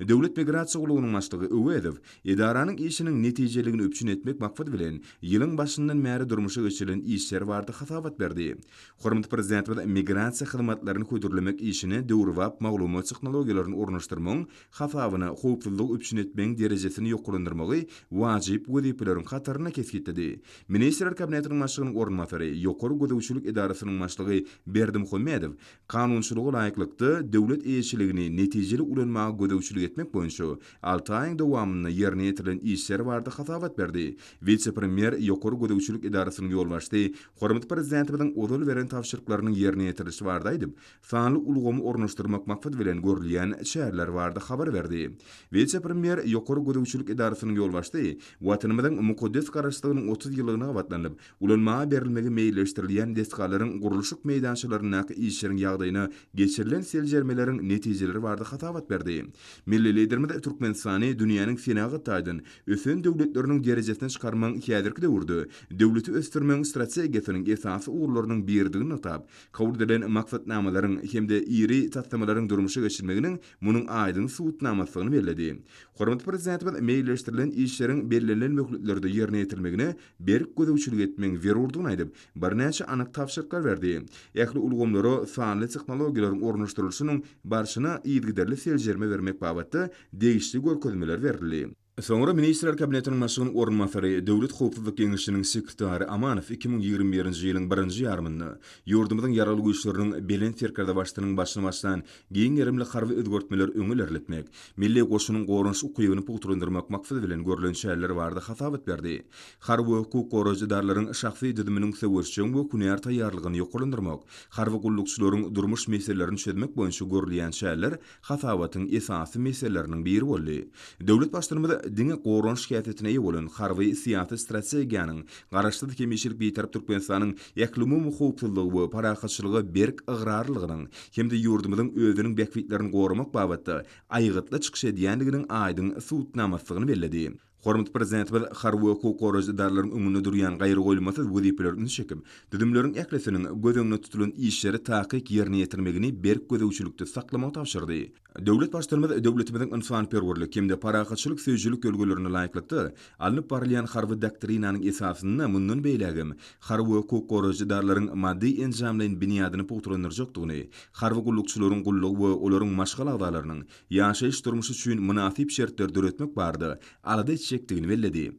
Döwlet migrasiýa gullugynyň başlygy Öwedow edaranyň işiniň netijeligini öpçün etmek maksady bilen ýylyň başyndan bäri durmuşa geçirilen işler bardy, hatabat berdi. Hormat prezidentimiz migrasiýa hyzmatlaryny ködürlemek işini döwrwap maglumat tehnologiýalaryny ornaşdyrmagyň hasabyna howpsuzlyk öpçün etmeň derejesini ýokurundyrmagy wajyp wezipeleriň hataryna keskitdi. Ministrler kabinetiniň başlygynyň ornmasary ýokary gödewçilik edarasynyň başlygy Berdimuhammedow kanunçylyga laýyklykda döwlet eýetçiligini netijeli ulanmaga gödewçilik etmek boýunça 6 aýyň dowamyna ýerine ýetirilen işler bardy, hatabat berdi. Vice-premier ýokary gödewçilik edarasynyň ýolbaşçy hormat prezidentimiň odul beren tawşyryklarynyň ýerine ýetirişi bardy aýdyp, sanly ulgamy ornaşdyrmak maksady bilen görülýän şäherler bardy, habar berdi. Vice-premier ýokary gödewçilik edarasynyň ýolbaşçy watanymyzyň mukaddes garaşlygynyň 30 ýyllygyna batlanyp, ulanmaga berilmegi meýilleşdirilýän deskalaryň guruluşyk meýdançylarynyň işleriň ýagdaýyna geçirilen seljermeleriň netijeleri bardy, hatabat berdi. Milli liderimiz Türkmenistany dünýäniň senagy taýdan ösen döwletleriniň derejesine çykarmaň häzirki döwürde döwleti ösdürmeň strategiýasynyň esasy urlarynyň birdigini atap, kabul edilen maksatnamalaryň hemde iri taslamaryň durmuşa geçirmeginiň munyň aýdyn suwutnamasyny bellädi. Hormat prezidentimiz meýilleşdirilen işleriň belirlenen möhletlerde ýerine ýetirilmegine berk gödewçilik etmeň zerurdygyny aýdyp, birnäçe anyk tawşyryklar berdi. Ähli ulgamlara sanly tehnologiýalaryň ornaşdyrylyşynyň barşyna ýetgiderli seljerme bermek babatda degişli görkezmeler berildi. Soňra ministrler kabinetiniň başlygynyň ornmasary Döwlet Howpsuzlyk Geňişiniň sekretary Amanow 2021-nji ýylyň 1-nji ýarymynda ýurdumyzyň ýaraly güýçleriniň belen terkerde başlygynyň başyna başlan giň ýerimli harby özgertmeler öňülerletmek, milli goşunyň gorunç ukybyny puturlandyrmak maksady bilen görülen şäherler bardy, hatabat berdi. Harby hukuk goraýjylaryň şahsy düzüminiň söwürçüň we kunýar taýýarlygyny ýokurlandyrmak, harby gullukçylaryň durmuş meselelerini çözmek boýunça görülýän şäherler hatabatyň esasy meseleleriniň biri boldy. Döwlet başlarymyz diňe gorunç şäherletine ýa bolan harby syýasy strategiýanyň garaşdy kemişilik beýtarap Türkmenistanyň ýaklumy howpsuzlygy we parahatçylygy berk ygyrarlygynyň hemde ýurdumyzyň özüniň bekwitlerini goramak babatda aýgytly çykyş edýändiginiň aýdyn suwutnamasyny belledi. Hormat prezidentimiz harwy hukuk goraşdylarlaryň öňünde durýan gaýry goýulmasy wezipelerini çekip, düdümleriň eklesiniň gözüňde tutulan işleri takyk ýerine ýetirmegini berk gözegçilikde saklamagy tapşyrdy. Döwlet başlarymyz döwletimiziň insanperwerlik hemde paraqatçylyk söýjülik gölgelerini laýyklykda alınıp barylýan harwy doktrinasynyň esasyny mundan beýlegim harwy hukuk goraşdylaryň maddi enjamlaryň binýadyny puturlanyrjakdygyny, harwy gullukçylaryň gullugy we olaryň maşgal agdalarynyň ýaşaýyş durmuşy üçin münasip şertler döretmek bardy. Alada çekdigini belledi.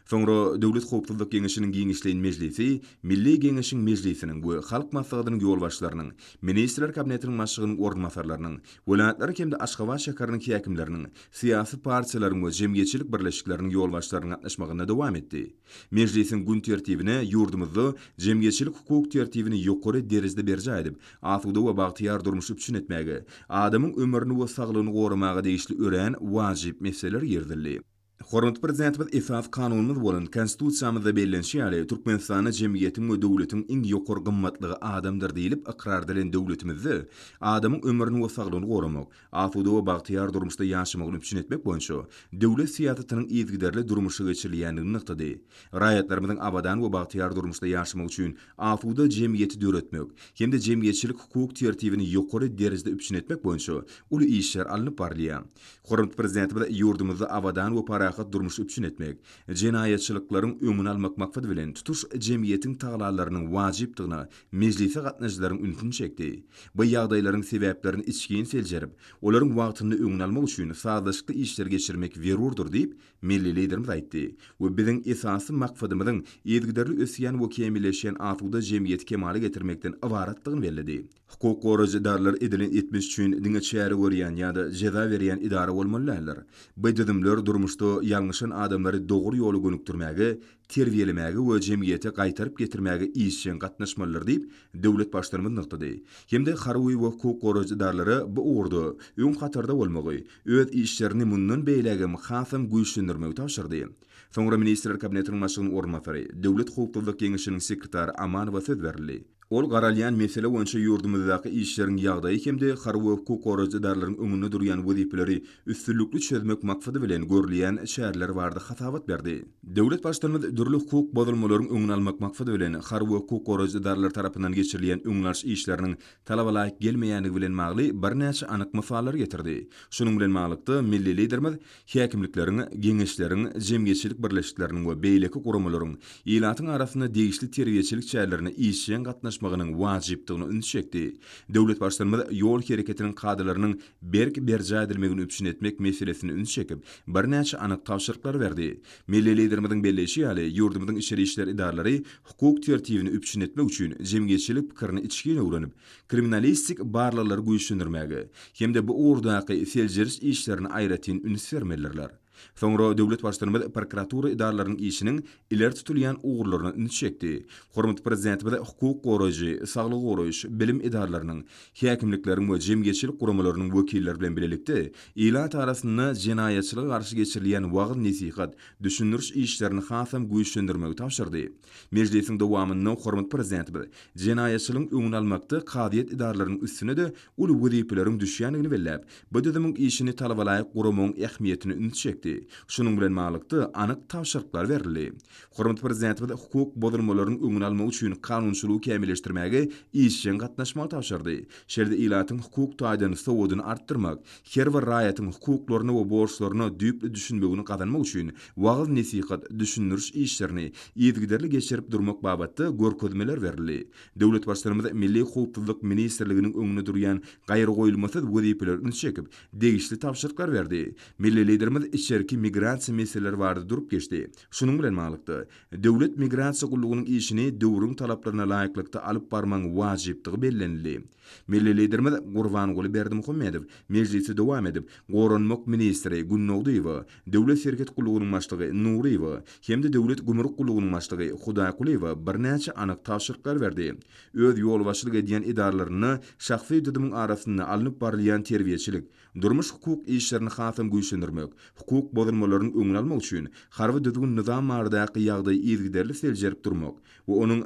Soňra Döwlet Howpsuzlyk Geňeşiniň giňişleýän mejlisi, Milli Geňeşiň mejlisiniň we halk maslahatynyň ýol başlarynyň, ministrler kabinetiniň başlygynyň ornmasarlarynyň, welaýatlar hemde Aşgabat şäheriniň häkimleriniň, syýasy partiýalaryň we jemgyýetçilik birleşikleriniň ýol başlarynyň gatnaşmagyna dowam etdi. Mejlisiň gün tertibine ýurdumyzda jemgyýetçilik hukuk tertibini ýokary derejede berja edip, asuda we bagtyar durmuş üçin etmäge, adamyň ömrüni we saglygyny goramaga degişli ören wajyp meseleler ýerdildi. Hormat prezidentimiz esas kanunumuz bolan konstitusiýamyzda bellenşýäli Türkmenistana jemgyýetiň we döwletiň iň ýokary gymmatlygy adamdyr diýilip ikrar edilen döwletimizde adamyň ömrüni we saglygyny goramak, asuda we bagtyar durmuşda ýaşamagyny üçin etmek boýunça döwlet siýasatynyň ýezgiderli durmuşy geçirilýändigini nykdy. Raýatlarymyzyň abadan we bagtyar durmuşda ýaşamak üçin asuda jemgyýeti döretmek, hemde jemgyýetçilik hukuk tertibini ýokary derejede üçin etmek boýunça uly işler alınıp barylýar. Hormat prezidentimiz ýurdumyzda abadan we paraqat durmuş üçin etmek, jinayetçiliklaryň öňüni almak maksady bilen tutuş jemgyýetiň taglalarynyň wajypdygyna mejlise gatnaşjylaryň ünsini çekdi. Bu ýagdaýlaryň sebäplerini içgin seljerip, olaryň wagtyny öňüne almak üçin sazlaşykly işler geçirmek zerurdur diýip milli liderimiz aýtdy. We biziň esasy maksadymyzyň ýezgiderli ösýän we kemilleşen asuda jemgyýeti kemale getirmekden ibaratdygyny bellidi. Hukuk goraşdylar edilen etmiş üçin diňe çäre görýän ýa-da jeza berýän idara bolmalylar. Bu düdümler durmuşda ýalňyşan adamlary dogry ýoly gönükdirmäge, terbiýelemäge we jemgyýete gaýtaryp getirmäge işçiň gatnaşmalylar diýip döwlet başlarymyz nykdy. Hemde harwy we hukuk goraşdylary bu uğurda öň hatarda bolmagy, öz işlerini mundan beýlegim hasam güýçlendirmegi tapşyrdy. Soňra ministrler kabinetiniň başlygynyň ornmasary, Döwlet Howpsuzlyk Geňeşiniň sekretary Amanowa söz berdi. Ol garalyan mesele boýunça ýurdumyzdaky işleriň ýagdaýy hemde harwy hukuk goraşdylaryň öňünde durýan wezipeleri üstünlükli çözmek maksady bilen görülýän şäherler bardy hatabat berdi. Döwlet başlarymyz dürli hukuk bozulmalaryň öňüni almak maksady bilen harwy hukuk goraşdylary tarapyndan geçirilen öňlaş işleriniň talabalaýyk gelmeýänligi bilen magly birnäçe anyk misallar getirdi. Şunuň bilen maglykda milli liderimiz häkimlikleriň, geňeşleriň, jemgyýetçilik birleşikleriniň we beýleki guramalaryň ýylatyň arasynda degişli terbiýeçilik çäherlerine işçiň gatnaşmagynyň wajypdygyny üns çekdi. Döwlet başlarymyz ýol hereketiniň kadrlarynyň berk berja edilmegini üçin etmek meselesini üns çekip, birnäçe anyk tapşyryklar berdi. Milli liderimiziň belleşýäli ýurdumyzyň içeri işler idaralary hukuk tertibini üçin etmek üçin jemgyýetçilik pikirini içgin öwrenip, kriminalistik barlalary güýçlendirmäge, hemde bu uğurdaky seljeriş işlerini aýratyn üns bermeliler. Soňra döwlet başlarymyz prokuratura idaralarynyň işiniň iler tutulýan uğurlaryny üns çekdi. Hormat prezidentimiz hukuk goraşy, saglyk goraş, bilim idaralarynyň, häkimlikleriň we jemgyýetçilik guramalarynyň wekilleri bilen birlikde ýylat arasynda jinayetçiliге garşy geçirilýän wagt nesihat, düşündiriş işlerini hasam güýçlendirmegi tapşyrdy. Mejlisiň dowamynda hormat prezidentimiz jinayetçiligiň öňüni almakda kadiýet idaralarynyň üstüne de uly wezipeleriň düşýänligini belläp, bu düdümüň işini talabalaýyk guramyň ähmiýetini üns çekdi. Şunuň bilen maglykda anyk tapşyryklar berildi. Hormat prezidentimiz hukuk bozulmalarynyň öňüni almak üçin kanunçylygy kemilleşdirmäge işçiň gatnaşmagy tapşyrdy. Şerde ýylatyň hukuk taýdany sowadyny artdyrmak, her bir raýatyň hukuklaryny we borçlaryny düýpli düşünmegini gazanmak üçin wagt nesihat, düşündiriş işlerini ýezgiderli geçirip durmak babatda görkezmeler berildi. Döwlet başlarymyz Milli Howpsuzlyk Ministrliginiň öňüne durýan gaýry goýulmasy wezipelerini çekip, degişli tapşyryklar berdi. Milli liderimiz içerki migrasiýa meseleleri bardy durup geçdi. Şunuň bilen maglykda döwlet migrasiýa gullugynyň işini döwrüň talaplaryna laýyklykda alyp barmaň wajypdygy bellenildi. Milli liderimiz Gurban Berdimuhammedow mejlisi dowam edip, Goranmak ministri Gunnowdywa, döwlet şirket gullugynyň başlygy Nurywa, hemde döwlet gümrük gullugynyň başlygy Hudaýkulywa birnäçe anyk tapşyryklar berdi. Öz ýol başlyk edýän idaralaryny şahsy düdümüň arasynda alınıp barylýan terbiýeçilik, durmuş hukuk işlerini hasam güýçlendirmek, hukuk hukuk bozulmalarının öňüni almak üçin harby düzgün nizam baradaky ýagdaý izgiderli seljerip durmak we onuň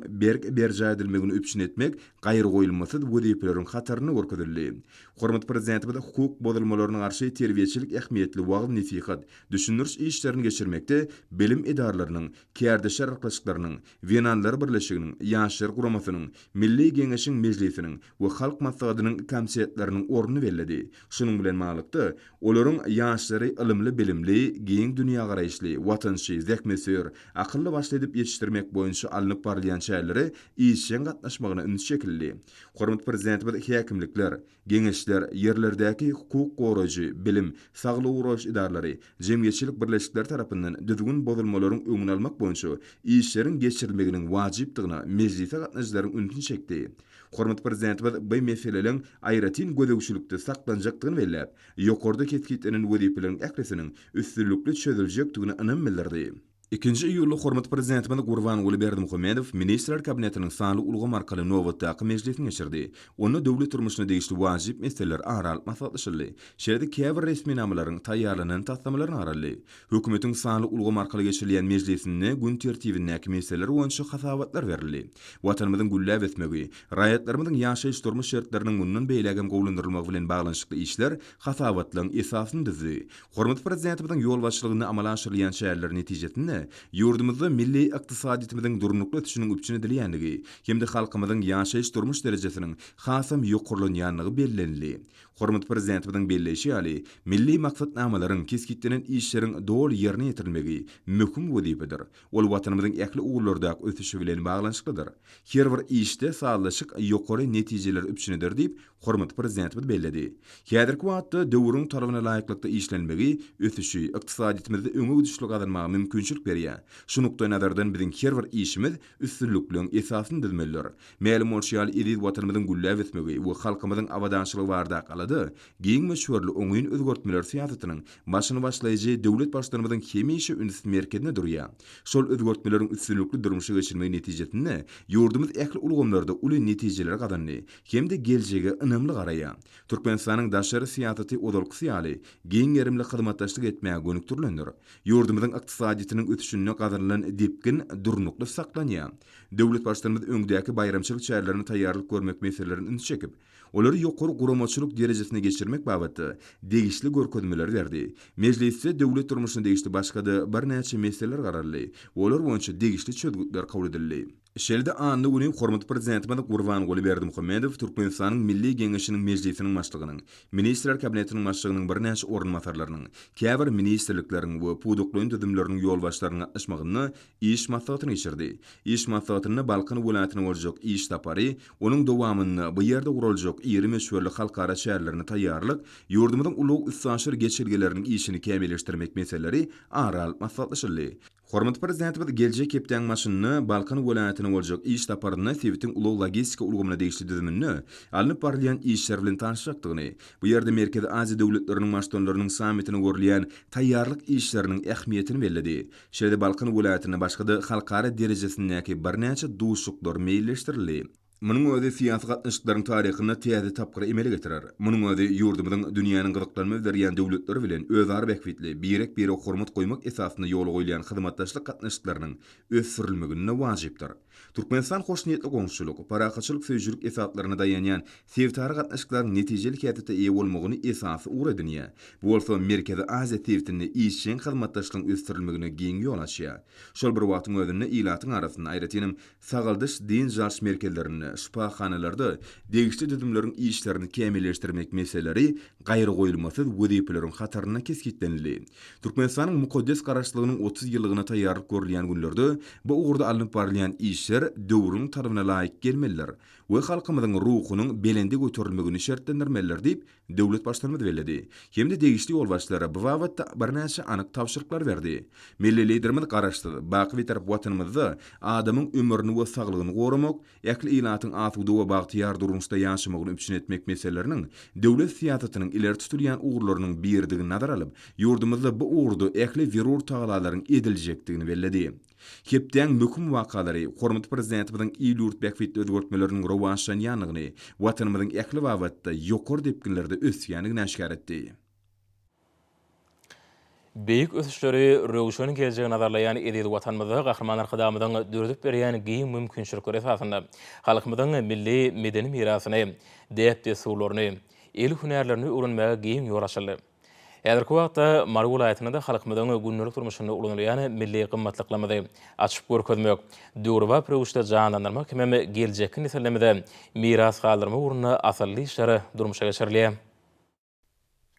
berja edilmegini öpüşün etmek gaýry goýulmasy wezipelerin hataryny görkezildi. Hormat prezidentimiz hukuk bozulmalarına garşy terbiýeçilik ähmiýetli wagt nesihat, düşündürüş işlerini geçirmekde bilim idaralarynyň, kärdeşer arkadaşlyklarynyň, Venanlar birleşiginiň, ýaşlar guramasynyň, Milli Geňeşiň mejlisiniň we halk maslahatynyň kamsiyetleriniň ornuny bellädi. Şunuň bilen maglykda olaryň ýaşlary ilmli, bilimli, giň dünýä garaýşly, watançy, zähmesör, akylly başly edip ýetişdirmek boýunça alınıp barlayan şäherleri işen gatnaşmagyna üns çekildi. Hormat prezidentimiz häkimlikler, geňeşler, yerlerdäki hukuk goraýjy, bilim, saglyk uraş idaralary, jemgyýetçilik birleşikleri tarapyndan düzgün bozulmalaryň öňüni almak boýunça işleriň geçirilmeginiň wajypdygyna mejlise gatnaşyklaryň ünsini çekdi. Hormat prezidentimiz bu meseleleň aýratyn gözegçilikde saklanjakdygyny belläp, ýokarda ketgitenen wezipelerin ählisiniň üstünlükli çözüljekdigini ynam bildirdi. 2 iyulda hormat prezidentimiz Gurban Berdimuhammedow Ministrler Kabinetiniň sanly ulga markaly nowatdaky mejlisini geçirdi. Onu döwlet turmuşyna degişli wajyp meseleler aralyp maslahatlaşyldy. Şeýle käbir resmi namalaryň taýýarlanan taslamalaryny araldy. Hökümetiň sanly ulga markaly geçirilýän mejlisinde gün tertibindäki meseleler boýunça hasawatlar berildi. Watanymyzyň güllä besmegi, raýatlarymyzyň ýaşaýyş turmuş şertleriniň mundan beýlegem gowlandyrylmagy bilen baglanşykly işler hasawatlaryň esasyny düzdi. Hormat prezidentimizin ýol başçylygyna amala aşyrylýan şäherler netijesinde yurdumuzda milli ykdysadyýetimiziň durnukly tüşüniň üpçüni edilýändigi hemde halkymyzyň ýaşaýyş turmuş derejesiniň hasam ýokurlanýanlygy bellenli. Hormat prezidentimiziň belleşi ýaly milli maksatnamalaryň keskitdenen işleriň dol ýerine ýetirilmegi möhüm wezipedir. Ol watanymyzyň ähli ugullardaky ösüşi bilen baglanşyklydyr. Her bir işde sağlaşyk ýokary netijeler üpçünidir diýip hormat prezidentimiz belledi. Häzirki wagtda döwrüň talabyna laýyklykda işlenmegi ösüşi ykdysadyýetimizde öňe gidişli gazanmagy mümkinçilik berýär. Şu nukda nazardan biziň her bir işimiz üstünlükliň esasyny düzmeldir. Mälim bolşýaly ýedi watanymyzyň güllä besmegi we halkymyzyň awadançylygy barada kalady. Giň meşhurly oňyň özgörtmeler siýasatynyň başyny başlaýjy döwlet başlarymyzyň hemişe üns merkezinde durýar. Şol özgörtmeleriň üstünlükli durmuşy geçirmegi netijesinde ýurdumyz ähli ulgamlarda uly netijeler gazandy. Hemde geljege ynamly garaýar. Türkmenistanyň daşary siýasaty odalky ýaly giň ýerimli hyzmatdaşlyk etmäge gönükdirlendir. Ýurdumyzyň ykdysadyýetiniň ötüşüne gazanılan dipkin durnukly saklanýar. Döwlet başlarymyz öňdäki bayramçylyk şäherlerini taýýarlyk görmek meselelerini üns çekip, olary ýokary guramaçylyk derejesine geçirmek babatda degişli görkezmeler berdi. Mejlisde döwlet turmuşyna degişli başga-da bir näçe meseleler garaldy. Olar boýunça degişli çözgütler kabul edildi. Şeýle andy güni hormat prezidentimiz Gurban Berdimuhammedow Türkmenistanyň Milli Geňeşiniň mejlisiniň başlygynyň, Ministrler Kabinetiniň başlygynyň bir näçe ornmatarlarynyň, käbir ministrlikleriň we puduklaryň düzümleriniň ýolbaşlaryna gatnaşmagyny iş maslahatyny geçirdi. Iş maslahatyny Balkan welaýatyna boljak iş tapary, onuň dowamyny bu ýerde guraljak ýeri meşhurly halkara şäherlerini taýýarlyk, ýurdumyzyň ulug üstünçyr geçirgeleriniň işini kämilleşdirmek meseleleri aralyp maslahatlaşyldy. Hormat prezidentimiz geljek hepden maşynyny Balkan welaýatyna boljak iş taparyny Sewitiň ulug logistika ulgamyna degişli düzümini alınıp barlayan işler bilen tanışjakdygyny, bu ýerde Merkezi Aziýa döwletleriniň başdanlarynyň sammitini görülýän taýýarlyk işleriniň ähmiýetini belledi. Şeýle Balkan welaýatyna başga-da halkara derejesindäki bir näçe duşuklar meýilleşdirildi. Munyň özi siýasy gatnaşyklaryň taryhyny täze tapgyra emele getirer. Munyň özi ýurdumyzyň dünýäniň gyzyklanma berýän döwletleri bilen özara bähwitli, birek hormat goýmak esasyna ýol goýulan hyzmatdaşlyk gatnaşyklarynyň ösürilmegine wajypdyr. Türkmenistan hoşniyetli goňşulyk, parahatçylyk söýjülük esatlaryna daýanýan sevtary gatnaşyklaryň netijeli kätete eýe bolmagyny esasy ugra edinýär. Bu bolsa Merkezi Aziýa tewtini işçiň hyzmatdaşlygyň ösürilmegine giň ýol açýar. Şol bir wagtyň özünde ilatyň arasyna aýratynam sagaldyş din jalş merkezlerini şifaxanalarda degişli düzümleriň işlerini kämilleşdirmek meseleleri gaýry goýulmasy wezipeleriň hataryna keskitlenildi. Türkmenistanyň mukaddes garaşlygynyň 30 ýyllygyna taýýarlyk görülýän günlerde bu ugurda alınıp barlayan işler döwrüň talabyna laýyk gelmeliler we halkymyzyň ruhunyň belende göterilmegini şertlendirmeliler diýip döwlet başlarymyz belledi. Hemde degişli ýol başçylary bu wagtda bir näçe anyk tapşyryklar berdi. Milli liderimiz garaşdy, baky tarap watanymyzda adamyň ömrüni we saglygyny goramak, ähli ilatyň asuda we bagtyar durmuşda ýaşamagyny üpçün etmek meselelerining döwlet siýasatynyň ileri tutulýan ugurlarynyň birdigini nazar alyp, ýurdumyzda bu ugurda ähli wirur taýlalaryň ediljekdigini belledi. Hepden möhüm wakalary hormat prezidentimizin ýurt bähwitli özgörtmeleriniň rowanşanýanlygyny, watanymyzyň ähli wagtda ýokary depkinlerde ösýänligini aşkar etdi. Büyük ösüşleri röwşöni geleceğini nazarlayan edil watanmyza gahrymanlar kydamydan dördüp berýän giň mümkinçilikleri esasında halkymyzyň milli medeni mirasyny, depde suwlaryny, el hünärlerini öwrenmäge giň ýol açyldy. Häzirki wagtda Mary welaýatyna da halkymyzyň gündelik durmuşyny ulanýan milli gymmatlyklary açyp görkezmek, döwrüwa röwşde janlanyrmak hem geljekki nesillemede miras galdyrma uğruna asylly işleri durmuşa geçirilýär.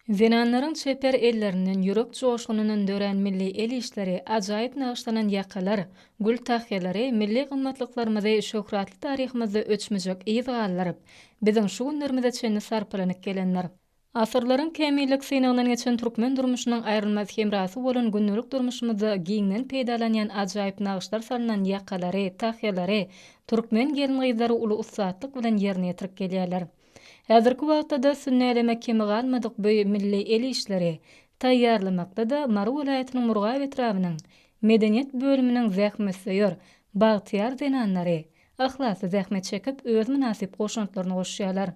Zenanlaryň çeper ellerinden ýürek joşgunyny dören milli el işleri, ajaýyp nagşlanan ýakalar, gül tahyalary milli gymmatlyklarymy şöhratly taryhymyzda öçmejek iz gallaryp, biziň şu günlerimizde çenli sarpylanyp gelenler. Asyrlaryň kämilik synagynyň geçen türkmen durmuşynyň aýrylmaz hemrasy bolan gündelik durmuşymyzda giňden peýdalanýan ajaýyp nagşlar salynan ýakalary, tahyalary, türkmen gelin gyzlary uly ussatlyk bilen ýerine ýetirip gelýärler. Häzirki wagtda da sünnäleme kemi galmadyk bu milli el işleri taýýarlamakda da Mary welaýatynyň Murgaýew etrabynyň medeniýet bölüminiň zähmetseýör, bagtyar zenanlary ahlasy zähmet çekip öz münasip goşuntlaryny goşýarlar.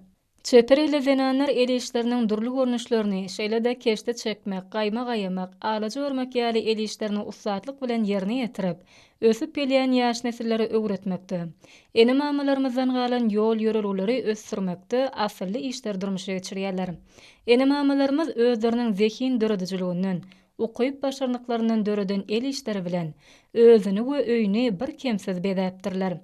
Çeper ele zenanlar el işleriniň durly görnüşlerini şeýle-de keşde çekmek, gaýma gaýmak, alaja örmek ýaly el işlerini ussatlyk bilen ýerine ýetirip, ösüp gelýän ýaş nesilleri öwretmekde. Ene mamalarymyzdan galan ýol ýöreleri ösürmekde asylly işler durmuşa geçirýärler. Ene mamalarymyz özleriniň zekin döredijiliginden, okuýup başarnyklarynyň döreden el işleri bilen özüni we öýüni bir kemsiz bedäpdirler.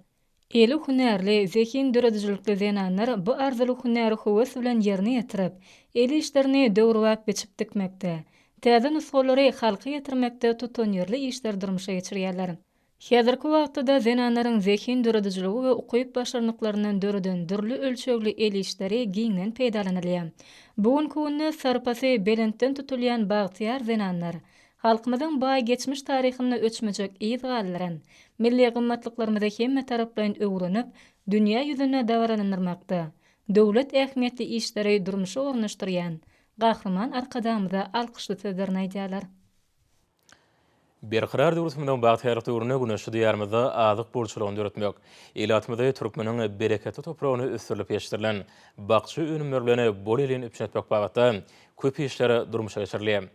Eli hünärli, zekin döredijilikli zenanlar bu arzuly hünäri höwes bilen ýerine ýetirip, el işlerini döwrüwäp biçip dikmekde. Täze nusgalary halka ýetirmekde tutan ýerli işler durmuşa geçirýärler. Häzirki wagtda zenanlaryň zekin döredijiligi we okuýup başarnyklarynyň döreden dürli ölçegli el işleri giňden peýdalanylýar. Bugünkü günde sarpasy belentden tutulýan bagtyar zenanlar halkymyzyň baý geçmiş taryhyny öçmejek iz gallaran, milli gymmatlyklarymy hemme tarapdan öwrenip, dünýä ýüzüne dawranyrmakda, döwlet ähmiýetli işleri durmuşa ornaşdyrýan gahryman arkadamyza alkyşly sözlerini aýdýarlar. Berqarar döwletimiň bagtyarlyk döwrüne güneşli diýarmyzda azyk bolçulugyny öwretmek, elatymyzda türkmeniň bereketli topragyny ösürilip ýeşdirilen bakçy önümleri bilen bol elini üpşetmek bagatda köp işleri durmuşa geçirilýär.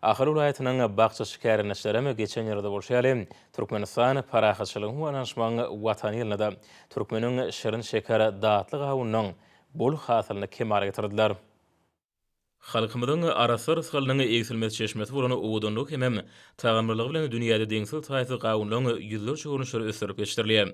Ahir welaýatynyň bakçy şikärleşlerimi geçen ýylda bolşaly, Türkmenistan parahaçylygyň wanaşmagyny Watan ýylynda türkmeniň şirin şeker datly gawunyň bol hasylyny kemara getirdiler. Halkymyzyň arasy rysgalynyň egsilmez çeşmeti bolan owudunlyk hem tagamlylygy bilen dünýäde deňsil taýsy gawunyň ýüzlerçe görnüşleri ösürip ýeşdirilýär.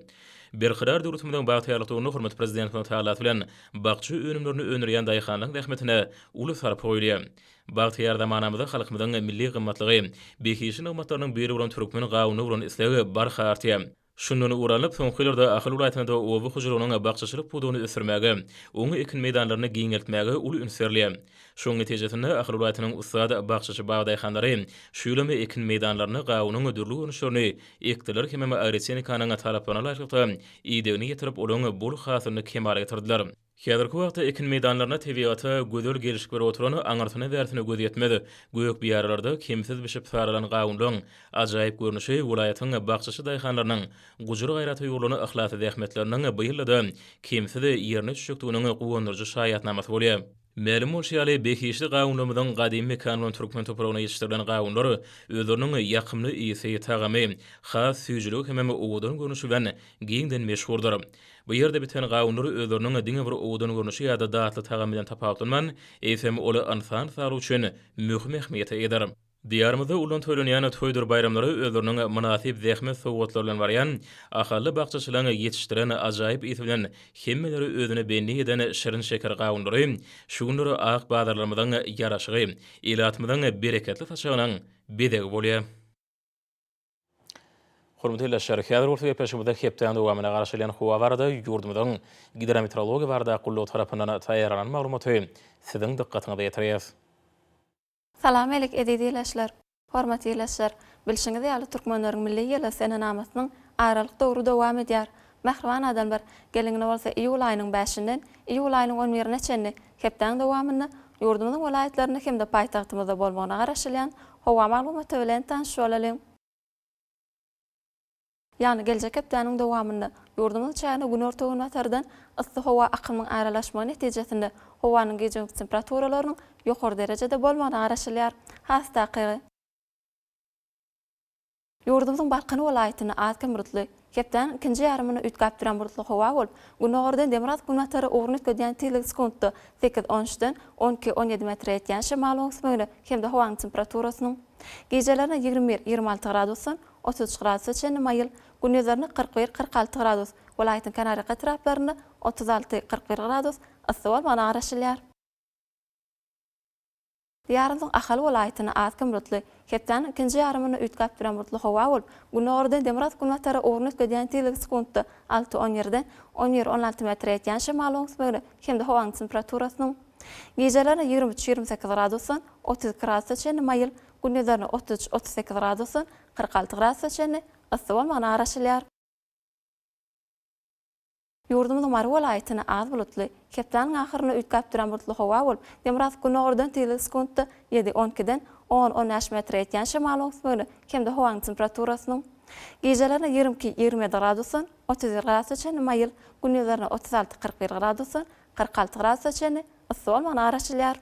Berqarar döwletimiň bagtyarlyk döwrüne hormat prezidentiň taýlaty bilen bakçy önümlerini önürýän daýhanlyk rahmetine uly sarp goýulýar. Bagtyar zamanamyzda halkymyzyň milli gymmatlygy, bekişin gymmatlarynyň biri bolan türkmen gawuny bolan islegi barha artýar. Şundan uranyp soňky ýyllarda ahly welaýatynda O.Hojaniyazow bagçyçylyk pudugyny ösürmäge, oňy ekin meýdanlaryny giňeltmäge uly ünserliýär. Şoň netijesinde ahly welaýatynyň ustad bagçyçy bagdaýhanlary şuýlamy ekin meýdanlaryny gawunyň ödürli görnüşlerini ekdiler hem agresenikanyň tarapyna laýykda ýetirip ýetirip olaňy bol hasylyny kemara getirdiler. Häzirki wagtda ekin meýdanlaryna tebiýata gözel gelişik bir oturan aňartyny bärsine göz ýetmedi. Göýük biýarlarda kimsiz bişip saralan gawunyň ajaýyp görnüşi welaýatyň bagçyçy daýhanlarynyň gujur gaýraty ýoluny ahlasy zähmetleriniň bu ýylda kimsiz ýerine düşükdiginiň gowandyrjy şaýatnamasy bolýar. Ma'lum bolşaly bekişli gawunlarymyzyň gadymy mekanlaryň türkmen topragyna ýetişdirilen gawunlary özleriniň ýakymly ýygy tagamy, has süýjülük hem owudan görnüşi bilen giňden meşhurdyr. Bu ýerde biten gawunlary özleriniň diňe bir owudan görnüşi ýa-da datly tagamy bilen tapawutlanman, eýsem oly ansan sary üçin möhüm ähmiýet eder. Diýarmyzda ulan tölenýän toýdur bayramlary özleriniň munasip zähmet sowgatlary bilen barýan, ahally bagçyçylaryny ýetişdiren ajaýyp ýeti bilen hemmeleri özüne belli eden şirin şeker gawunlary, şu günleri ak bazarlarymyzyň ýaraşygy, elatymyzyň bereketli taşagynyň bedegi bolýar. Hormatly ýerleşler, häzir ortaga peşimizde hepden dowamyna garaşylýan howa barada ýurdumyzyň gidrometeorologiýa barada gullugy tarapyndan taýýarlanan maglumaty siziň dikkatiňize ýetirýär. Salam elek edýärler. Hormatly ýerleşler, bilşiňiz ýaly türkmenleriň milli ýyly senenamasynyň aralyk döwrü dowam edýär. Mähriban adamlar, geliňine bolsa iýul aýynyň 5-inden iýul aýynyň 11-ine çenli hepden dowamyny ýurdumyzyň welaýatlaryny hem-de paýtagtymyzda bolmagyna garaşylýan howa maglumaty bilen tanşy bolalım. Yani gelecek hepdeniň dowamyny ýurdumyň çäni gün ortagyna atardan ysy howa akymyň aralaşmagy netijesinde howanyň gece temperaturalarının ýokary derejede bolmagyna garaşylýar. Has takygy Yurdumyzyň barkany welaýatyna az kömürtli, hepden ikinji ýarymyny ütkap duran burutly howa bolup, günogordan demirat günatary ugrunyt gödýän tilig sekundy 8-13-den 12-17 metre etýän şemal oňsmyny hemde howaň temperaturasynyň gecelerine 21-26 gradusdan 33 gradusga çenli maýyl, gündüzlerine 41-46 gradus, welaýatyň Kanary etraplaryna 36-41 gradus ysy bolmagy garaşylýar. Diýarymyň ahal welaýatyna az kömürtli, hepden ikinji ýarymyny ütkap duran burutly howa bolup, günogordan demirat günatary ugrunyt gödýän tilig sekundy 6-17-den 17-16 metre etýän şemal oňsmyny hemde howaň temperaturasynyň gecelerine 23-28 gradusdan 30 gradusga çenli maýyl, gündüzlerine 33-38 gradusdan 46 gradusga çenli ysy bolmagy garaşylýar. Yurdumyzyň mary welaýatyna az bulutly, hepden ahyryny ütkap duran burutly howa bolup, demirat günogordan tilig sekundy 7-12-den 10-15 metre etýän şemal oňsmyny hemde howaň temperaturasynyň gecelerine 22-27 gradusdan 30 gradusga çenli maýyl, gündüzlerine 36-41 gradusdan 46 gradusga çenli ysy bolmagy garaşylýar.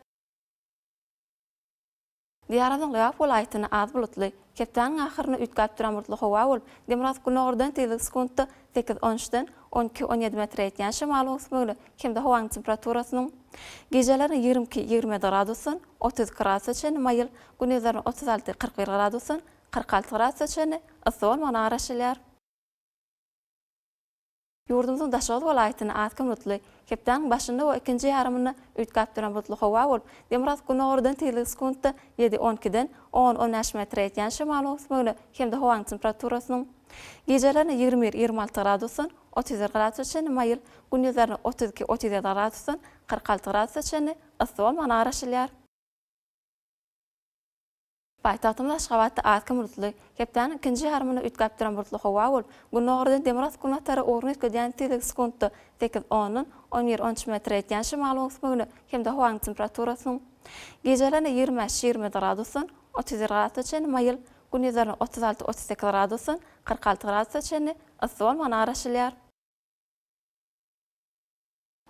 Diýarymyň Lewap welaýatyna az bulutly, hepden ahyryny ütkap duran burutly howa bolup, demirat günogordan tilig sekundy 8-13-den 12-17 metre etýän şemal oňsmyny hemde howaň temperaturasynyň gecelerine 22-27 gradusdan 30 gradusga çenli maýyl, gündüzlerine 36-41 gradusdan 46 gradusga çenli ysy bolmagy garaşylýar. Yurdumyzyň daşary welaýatyna az kömürtli, hepden başynda we ikinji ýarymyny ütkap duran burutly howa bolup, demirat günogordan tilig sekundy 7-12-den 10-15 metre etýän şemal oňsmyny hemde howaň temperaturasynyň gecelerine 21-26 gradusdan 30 gradusga çenli maýyl, gündüzlerine 32-37 gradusdan 46 gradusga çenli ysy bolmagy garaşylýar. Paýtagtymyň Aşgabatda az kömürtli, hepden ikinji ýarymyny ütkap duran burutly howa bolup, günogordan demirat günatary ugrunyt gödýän tilig sekundy 8-10-dan 17-13 metre etýän şemal oňsmyny hemde howaň temperaturasynyň gecelerine 25-27 gradusdan 30 gradusga çenli maýyl, gündüzlerine 36-38 gradusdan 46 gradusga çenli ysy bolmagy garaşylýar.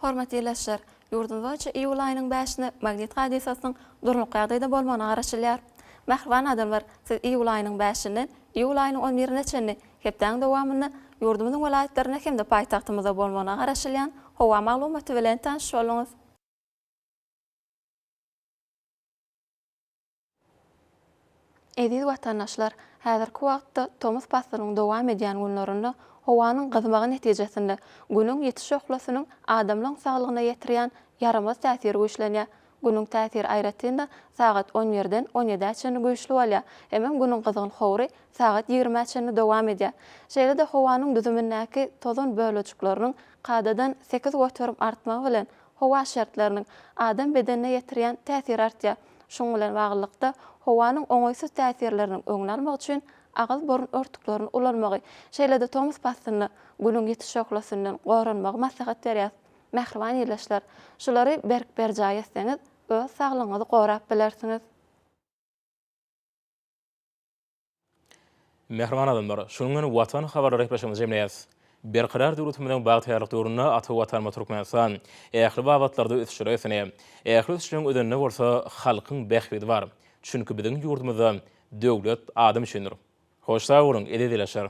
Hormatly ýerleşler, yurdumyzda iýul aýynyň 5-ni magnit hadisasynyň durmuk ýagdaýda bolmagy garaşylýar. Mähriban adamlar, siz iýul aýynyň 5-ni, iýul aýynyň 11-ne çenli hepden dowamyny yurdumyzyň welaýatlaryna hemde paýtagtymyzda bolmagyna garaşylýan howa maglumaty bilen tanış boluňuz. Ediz watandaşlar, häzirki wagtda Thomas pastynyň dowam edýän günlerinde howanyň gyzmagy netijesinde günüň ýetiş oklasynyň adamlaryň saglygyna ýetirýän yaramaz täsiri güýçlenýär. Günüň täsiri aýratynda sagat 11-den 17-çe güýçli bolýar. Hemem günüň gyzgyn howry sagat 20-çe dowam edýär. Şeýle de howanyň düzümindäki tozun bölejikleriniň kadadan 8 götürüm artmagy bilen howa şertleriniň adam bedenine ýetirýän täsiri artýar. Şoň bilen baglykda howanyň oňaýsız täsirleriniň öňüne almak üçin agyz borun örtüklaryny ulanmagy, şeýle de Thomas pastyny günüň ýetiş oklasyndan gorunmagy maslahat berýär. Mähriban ýerleşler, şulary berk berjaý etseňiz, öz saglygyňyzy gorap bilersiňiz. Mähriban adamlar, şunuň Watan Habarlary başymyz jemleýäs. Berqarar döwletimiň bagtýarlyk döwründe aty Watan Türkmenistan ähli babatlarda ösüşýär esine. Ähli ösüşüň ödenine bolsa halkyň bähbidi bar. Çünki biziň ýurdumyzda döwlet adam üçindir. Hoş sag bolun, ededileşer.